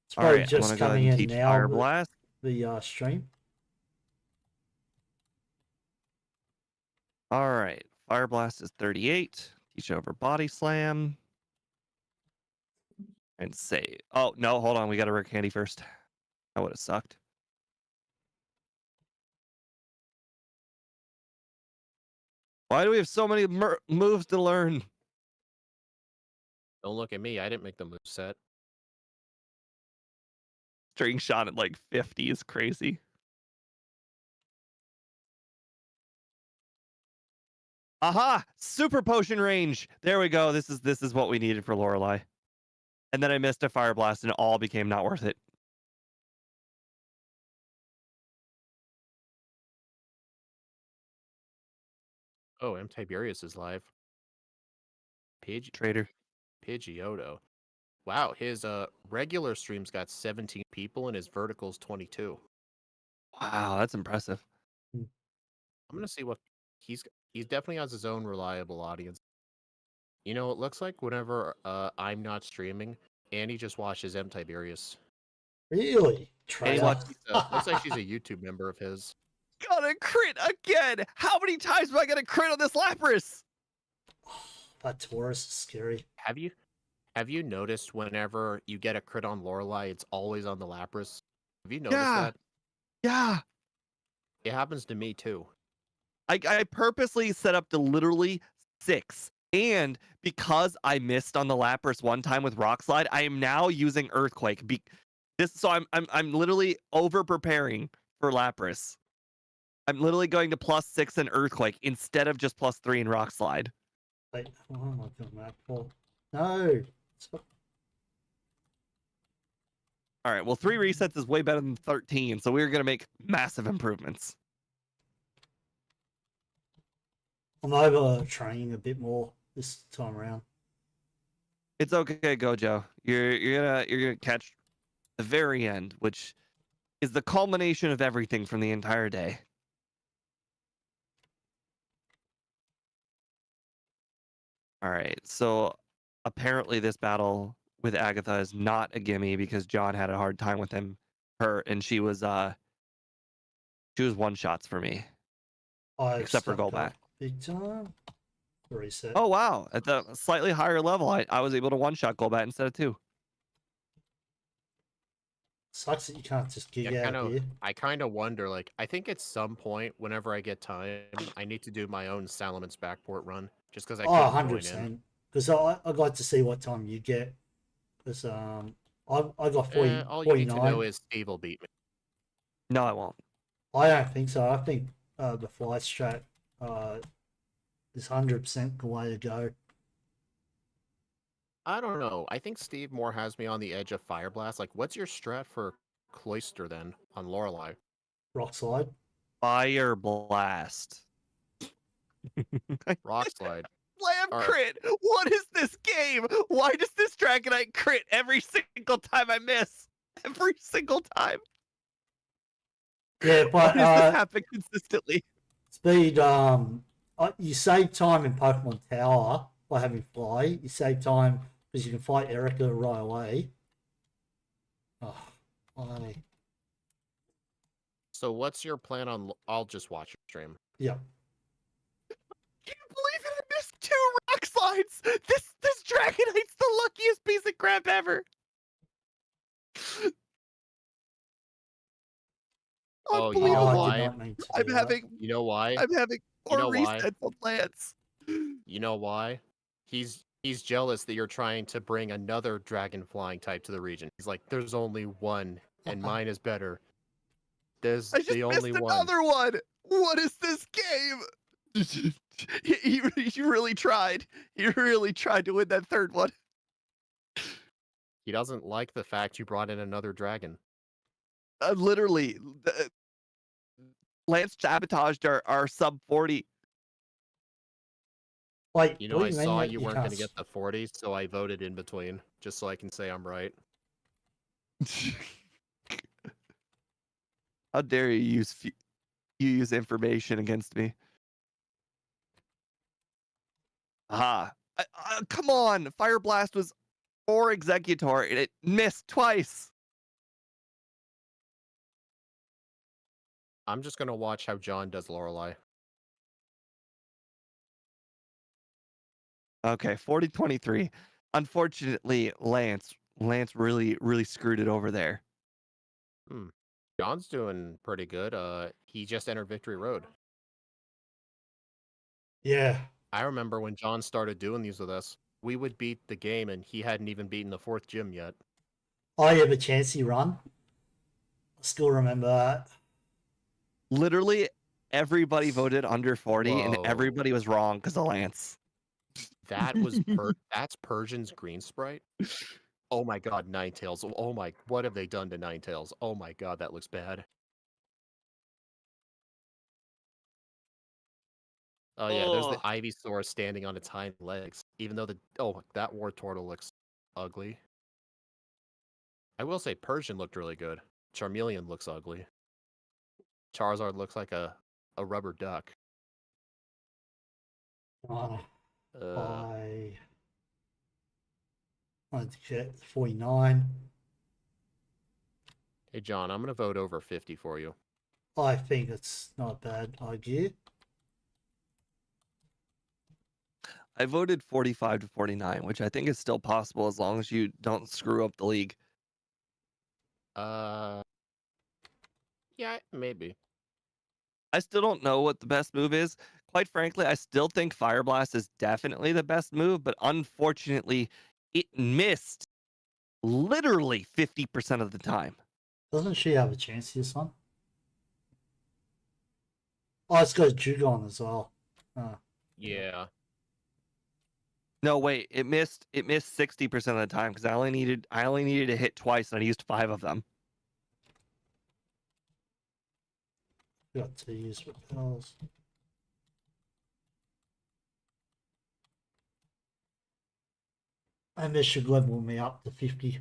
Speaker 2: It's
Speaker 1: All
Speaker 2: probably
Speaker 1: right, I'm
Speaker 2: just
Speaker 1: gonna go ahead
Speaker 2: coming
Speaker 1: and
Speaker 2: in
Speaker 1: teach
Speaker 2: now,
Speaker 1: Fire Blast.
Speaker 2: the stream.
Speaker 1: All right, Fire Blast is 38. Teach over Body Slam. And say, oh no, hold on, we got to rare candy first. That would have sucked. Why do we have so many moves to learn?
Speaker 3: Don't look at me. I didn't make the move set.
Speaker 1: String shot at like 50 is crazy. Aha! Super potion range. There we go. This is what we needed for Lorelei. And then I missed a Fire Blast and it all became not worth it.
Speaker 3: Oh, M. Tiberius is live.
Speaker 1: Trader.
Speaker 3: Pidgeotto. Wow, his regular stream's got 17 people and his vertical's 22.
Speaker 1: Wow, that's impressive.
Speaker 2: Hmm.
Speaker 3: I'm gonna see what he's definitely has his own reliable audience. You know, it looks like whenever I'm not streaming, Annie just watches M Tiberius.
Speaker 2: Really?
Speaker 1: And he
Speaker 2: Traitor.
Speaker 1: watched,
Speaker 3: Looks like she's a YouTube member of his.
Speaker 1: got a crit again. How many times am I gonna crit on this Lapras?
Speaker 2: That Taurus is scary.
Speaker 3: Have you noticed whenever you get a crit on Lorelei, it's always on the Lapras? Have you noticed that?
Speaker 1: Yeah.
Speaker 3: It happens to me too.
Speaker 1: I purposely set up to literally 6. And because I missed on the Lapras one time with Rock Slide, I am now using Earthquake. So I'm literally over preparing for Lapras. I'm literally going to +6 in Earthquake instead of just +3 in Rock Slide.
Speaker 2: Wait, what am I doing that for? No.
Speaker 1: All right, well, 3 resets is way better than 13, so we're going to make massive improvements.
Speaker 2: I'm over training a bit more this time around.
Speaker 1: It's okay, Gojo. You're gonna catch the very end, which is the culmination of everything from the entire day. All right, so apparently this battle with Agatha is not a gimme because John had a hard time with her, and she was one shots for me, except for Golbat.
Speaker 2: Big time. Reset.
Speaker 1: Oh wow! At the slightly higher level, I was able to one shot Golbat instead of 2.
Speaker 2: Sucks that you can't just gig out here.
Speaker 3: I kind of wonder, like, I think at some point, whenever I get time, I need to do my own Salamance backport run, just because I couldn't join in.
Speaker 2: Because I'd like to see what time you get. Because I got 40,
Speaker 3: all
Speaker 2: 49.
Speaker 3: you need to know is Steve will beat me.
Speaker 1: No, I won't.
Speaker 2: I don't think so. I think the fly strat is 100% the way to go.
Speaker 3: I don't know. I think Steve more has me on the edge of Fire Blast. Like, what's your strat for Cloister then on Lorelei?
Speaker 2: Rock Slide.
Speaker 1: Fire Blast.
Speaker 3: Rock Slide.
Speaker 1: Slam crit. What is this game? Why does this Dragonite crit every single time I miss? Every single time.
Speaker 2: Yeah, but
Speaker 1: why does this happen consistently?
Speaker 2: Speed. You save time in Pokemon Tower by having fly. You save time because you can fight Erica right away. Oh, why?
Speaker 3: So what's your plan on? I'll just watch your stream.
Speaker 2: Yeah.
Speaker 1: Can you believe it? I missed 2 rock slides. This Dragonite's the luckiest piece of crap ever.
Speaker 3: Oh, you know why?
Speaker 1: I'm having.
Speaker 3: You know why?
Speaker 1: I'm having 4 resets on Lance.
Speaker 3: You know why? He's jealous that you're trying to bring another dragon flying type to the region. He's like, there's only one, and mine is better. There's the only one.
Speaker 1: Another one. What is this game? he really tried. He really tried to win that 3rd one.
Speaker 3: He doesn't like the fact you brought in another dragon.
Speaker 1: Literally, Lance sabotaged our sub 40.
Speaker 2: Like,
Speaker 3: you know, I saw you weren't going to get the 40, so I voted in between, just so I can say I'm right.
Speaker 1: How dare you use information against me? Aha! Come on! Fire Blast was 4 Executor, and it missed twice.
Speaker 3: I'm just gonna watch how John does Lorelei.
Speaker 1: Okay, 40-23. Unfortunately, Lance really screwed it over there.
Speaker 3: John's doing pretty good. He just entered Victory Road.
Speaker 2: Yeah.
Speaker 3: I remember when John started doing these with us, we would beat the game and he hadn't even beaten the 4th gym yet.
Speaker 2: I have a Chansey run. I still remember that.
Speaker 1: Literally, everybody voted under 40, and everybody was wrong because of Lance.
Speaker 3: That was that's Persian's green sprite. Oh my god, Ninetales. Oh my, what have they done to Ninetales? Oh my god, that looks bad. Oh yeah, there's the Ivysaur standing on its hind legs. Even though that Wartortle looks ugly. I will say Persian looked really good. Charmeleon looks ugly. Charizard looks like a rubber duck.
Speaker 2: Uh,
Speaker 3: Uh,
Speaker 2: I'd get 49.
Speaker 3: hey John, I'm gonna vote over 50 for you.
Speaker 2: I think it's not a bad idea.
Speaker 1: I voted 45 to 49, which I think is still possible as long as you don't screw up the league.
Speaker 3: Yeah, maybe.
Speaker 1: I still don't know what the best move is. Quite frankly, I still think Fire Blast is definitely the best move, but unfortunately, it missed literally 50% of the time.
Speaker 2: Doesn't she have a chance here, son? Oh, it's got Jugon as well.
Speaker 3: Yeah.
Speaker 1: No, wait, it missed 60% of the time because I only needed to hit twice and I used 5 of them.
Speaker 2: Got to use repels. And this should level me up to 50.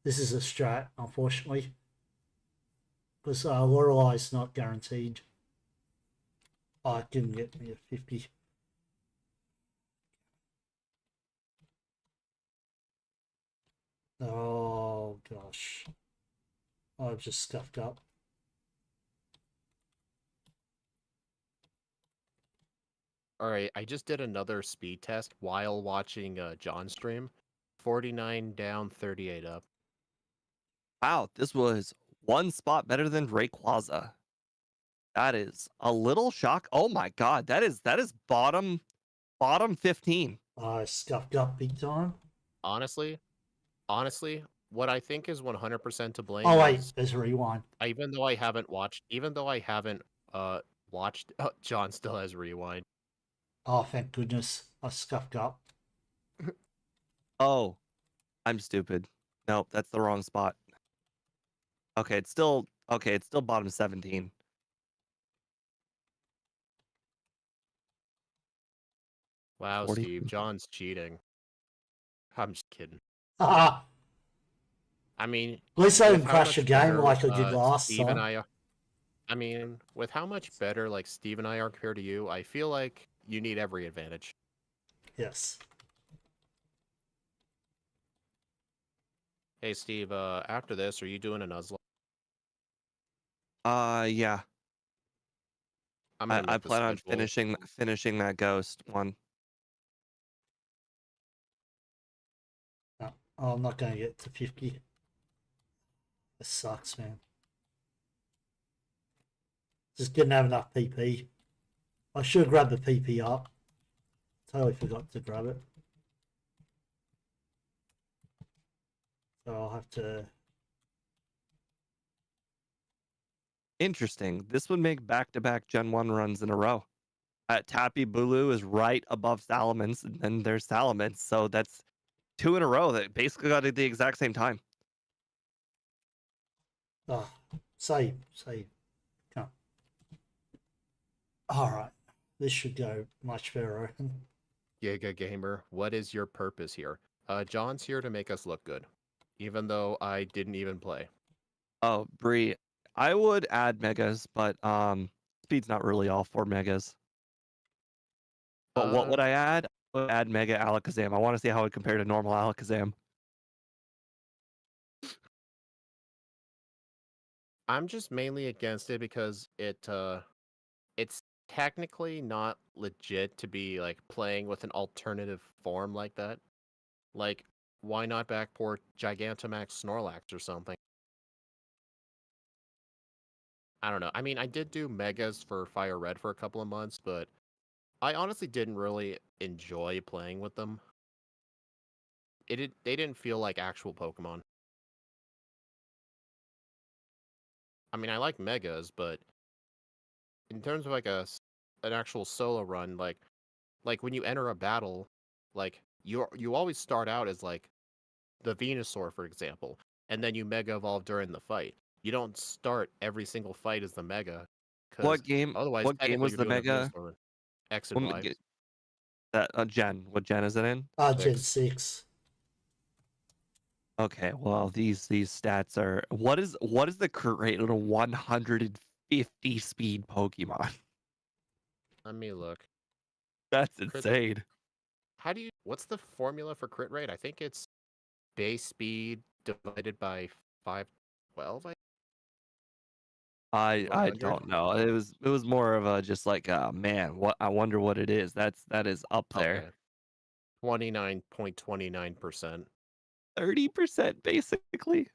Speaker 2: This is a strat, unfortunately. Because Lorelei's not guaranteed. Oh, it didn't get me a 50. Oh, gosh. I've just scuffed up.
Speaker 3: Alright, I just did another speed test while watching John's stream. 49 down, 38 up.
Speaker 1: Wow, this was one spot better than Rayquaza. That is a little shock. Oh my god, that is bottom 15.
Speaker 2: I scuffed up big time.
Speaker 3: Honestly, what I think is 100% to blame
Speaker 2: Oh wait,
Speaker 3: is,
Speaker 2: there's a rewind.
Speaker 3: even though I haven't watched, John still has rewind.
Speaker 2: Oh, thank goodness. I scuffed up.
Speaker 1: Oh, I'm stupid. Nope, that's the wrong spot. Okay, it's still bottom 17.
Speaker 3: Wow,
Speaker 1: 40.
Speaker 3: Steve, John's cheating. I'm just kidding.
Speaker 2: Ah,
Speaker 3: I mean,
Speaker 2: at least I
Speaker 3: with
Speaker 2: didn't
Speaker 3: how
Speaker 2: crash a
Speaker 3: much
Speaker 2: game
Speaker 3: better
Speaker 2: like I did last
Speaker 3: Steve and
Speaker 2: time.
Speaker 3: I mean, with how much better like Steve and I are compared to you, I feel like you need every advantage.
Speaker 2: Yes.
Speaker 3: Hey Steve, after this, are you doing a Nuzlocke?
Speaker 1: Yeah.
Speaker 3: I'm gonna
Speaker 1: I
Speaker 3: make the
Speaker 1: plan on
Speaker 3: schedule.
Speaker 1: finishing that ghost one.
Speaker 2: No, I'm not going to get to 50. This sucks, man. Just didn't have enough PP. I should have grabbed the PP up. Totally forgot to grab it. So I'll have to...
Speaker 1: Interesting. This would make back-to-back Gen 1 runs in a row. Tappy Bulu is right above Salamance, and then there's Salamance. So that's 2 in a row that basically got at the exact same time.
Speaker 2: Oh, save. Come. Alright. This should go much better.
Speaker 3: Giga Gamer, what is your purpose here? John's here to make us look good, even though I didn't even play.
Speaker 1: Oh, Bree, I would add megas, but speed's not really all 4 megas. But what would I add? I would add Mega Alakazam. I want to see how it compared to normal Alakazam.
Speaker 3: I'm just mainly against it because it's technically not legit to be like playing with an alternative form like that. Like, why not backport Gigantamax Snorlax or something? I don't know. I mean, I did do Megas for Fire Red for a couple of months, but I honestly didn't really enjoy playing with them. They didn't feel like actual Pokemon. I mean, I like Megas, but in terms of like an actual solo run, like when you enter a battle, like you always start out as like the Venusaur, for example, and then you Mega Evolve during the fight. You don't start every single fight as the Mega, because
Speaker 1: What game
Speaker 3: otherwise
Speaker 1: what game
Speaker 3: technically
Speaker 1: was
Speaker 3: you're
Speaker 1: the
Speaker 3: doing a
Speaker 1: Mega?
Speaker 3: Venusaur run. X and Y.
Speaker 1: That gen. What gen is it in?
Speaker 2: Gen 6.
Speaker 1: Okay, well these stats are what is the crit rate on a 150 speed Pokemon?
Speaker 3: Let me look.
Speaker 1: That's
Speaker 3: Crit-
Speaker 1: insane.
Speaker 3: What's the formula for crit rate? I think it's base speed divided by 512.
Speaker 1: I don't know. It was more of a just like man, what I wonder what it is. That is up there.
Speaker 3: Okay. 29.29%.
Speaker 1: 30% basically. So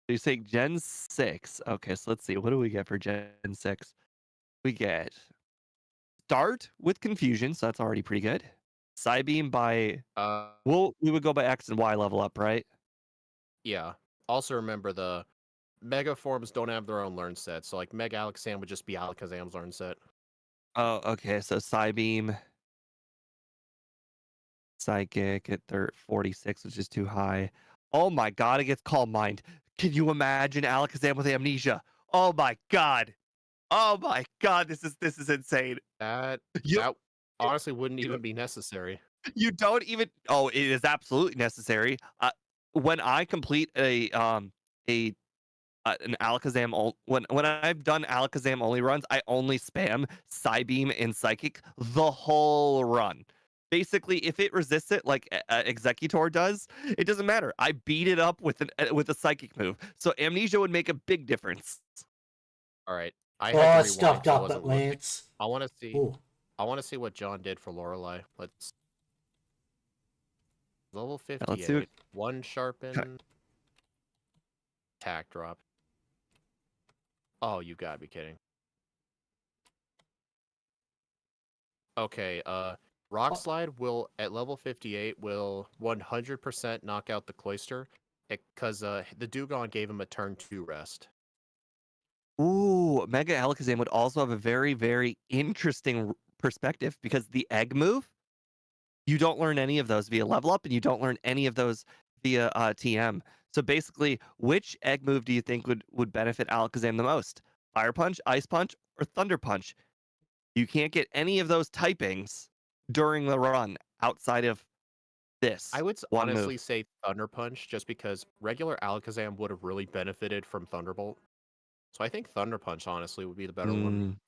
Speaker 1: you're saying Gen 6. Okay, so let's see. What do we get for Gen 6? We get Start with Confusion, so that's already pretty good. Psybeam by we would go by X and Y level up, right?
Speaker 3: Yeah. Also remember the Mega forms don't have their own learn set, so like Mega Alakazam would just be Alakazam's learn set.
Speaker 1: Oh, okay. So Psybeam, Psychic at 46, which is too high. Oh my god, it gets Calm Mind. Can you imagine Alakazam with amnesia? Oh my god. Oh my god, this is insane.
Speaker 3: That
Speaker 1: You
Speaker 3: that honestly wouldn't
Speaker 1: you
Speaker 3: even be necessary.
Speaker 1: you don't even oh, it is absolutely necessary. When I complete an Alakazam when I've done Alakazam only runs, I only spam Psybeam and Psychic the whole run. Basically, if it resists it like Executor does, it doesn't matter. I beat it up with a Psychic move. So Amnesia would make a big difference.
Speaker 3: All right, I had to rewind
Speaker 2: Stuffed
Speaker 3: 'cause I
Speaker 2: up
Speaker 3: wasn't
Speaker 2: at
Speaker 3: looking.
Speaker 2: Lance.
Speaker 3: I want to see.
Speaker 2: Ooh.
Speaker 3: I want to see what John did for Lorelei. Let's level
Speaker 1: Yeah, let's see
Speaker 3: 58. One sharpen. Attack drop. Oh, you gotta be kidding. Okay, Rock Slide will at level 58 will 100% knock out the Cloyster because the Dugong gave him a turn 2 rest.
Speaker 1: Ooh, Mega Alakazam would also have a very, very interesting perspective because the egg move, you don't learn any of those via level up, and you don't learn any of those via TM. So basically, which egg move do you think would benefit Alakazam the most? Fire Punch, Ice Punch, or Thunder Punch? You can't get any of those typings during the run outside of this.
Speaker 3: I would
Speaker 1: one
Speaker 3: honestly
Speaker 1: move.
Speaker 3: say Thunder Punch just because regular Alakazam would have really benefited from Thunderbolt. So I think Thunder Punch honestly would be the better one.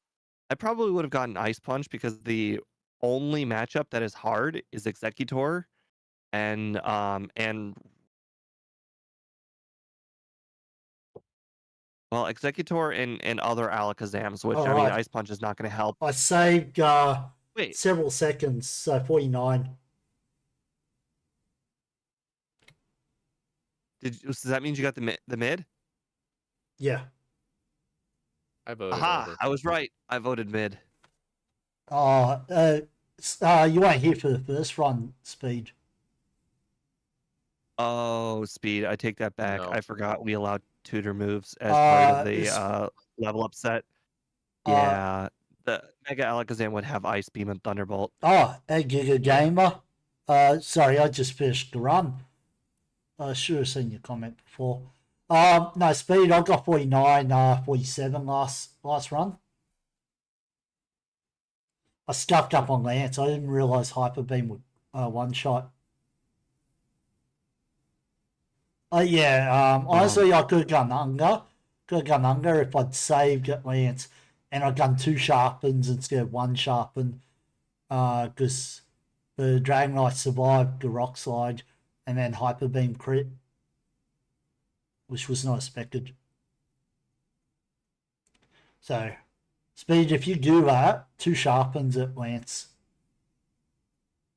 Speaker 1: I probably would have gotten Ice Punch because the only matchup that is hard is Executor and well, Executor and other Alakazams, which I mean, Ice Punch is not going to help.
Speaker 2: I saved
Speaker 1: Wait,
Speaker 2: several seconds, so 49.
Speaker 1: does that mean you got the mid?
Speaker 2: Yeah.
Speaker 3: I voted
Speaker 1: Aha!
Speaker 3: over.
Speaker 1: I was right. I voted mid.
Speaker 2: You weren't here for the first run, Speed.
Speaker 1: Oh, speed. I take that back.
Speaker 3: No.
Speaker 1: I forgot we allowed tutor moves as part of the level up set. Yeah, the Mega Alakazam would have Ice Beam and Thunderbolt.
Speaker 2: Giga Gamer. Sorry, I just finished the run. I should have seen your comment before. No, Speed, I got 49, 47 last run. I stuffed up on Lance. I didn't realise Hyper Beam would one shot. Honestly, I could have gone under. If I'd saved at Lance and I'd done 2 sharpens instead of 1 sharpen. Because the Dragonite survived the Rock Slide and then Hyper Beam crit, which was not expected. So, Speed, if you do that, 2 sharpens at Lance.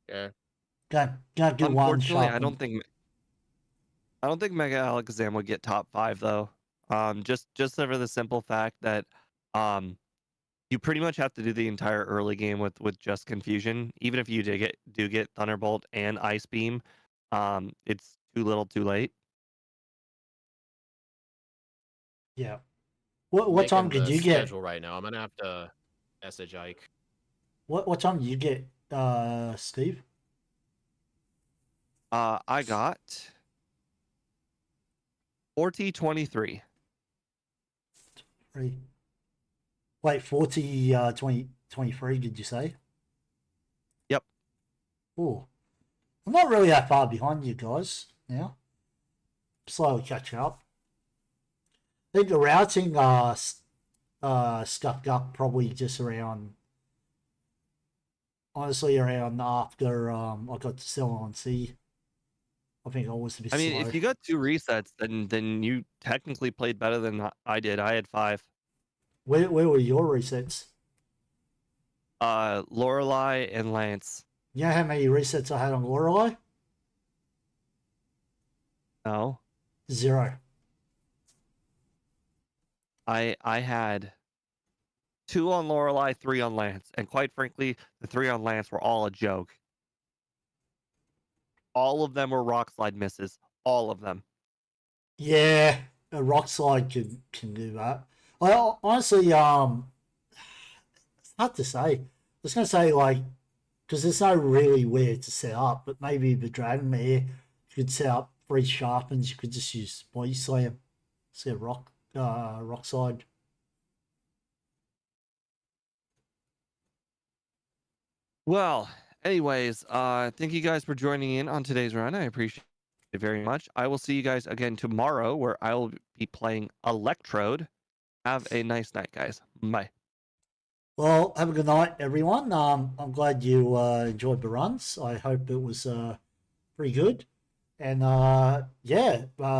Speaker 3: Yeah.
Speaker 2: Can't do 1 sharpen.
Speaker 1: I don't think Mega Alakazam would get top 5 though. Just over the simple fact that you pretty much have to do the entire early game with just Confusion. Even if you do get Thunderbolt and Ice Beam, it's too little, too late.
Speaker 2: Yeah. What time did you get?
Speaker 3: Schedule right now. I'm gonna have to message Ike.
Speaker 2: What time did you get, Steve?
Speaker 1: I got 40-23.
Speaker 2: Wait, 40, 20, 23, did you say? Ooh. I'm not really that far behind you guys now. Slowly catching up. I think the routing stuck up probably just around, honestly, around after I got to Salamance. I think I was a bit slow.
Speaker 1: If you got 2 resets, then you technically played better than I did. I had 5.
Speaker 2: Where were your resets?
Speaker 1: Lorelei and Lance.
Speaker 2: You know how many resets I had on Lorelei?
Speaker 1: No.
Speaker 2: 0.
Speaker 1: I had 2 on Lorelei, 3 on Lance, and quite frankly, the 3 on Lance were all a joke. All of them were rock slide misses. All of them.
Speaker 2: Yeah, a rock slide can do that. I honestly, it's hard to say. I was gonna say because there's no really where to set up, but maybe the Dragon Mare, you could set up 3 sharpens. You could just use body slam, set rock slide.
Speaker 1: Well, anyways, thank you guys for joining in on today's run. I appreciate it very much. I will see you guys again tomorrow, where I will be playing Electrode. Have a nice night, guys. Bye.
Speaker 2: Well, have a good night, everyone. I'm glad you enjoyed the runs. I hope it was pretty good. And yeah,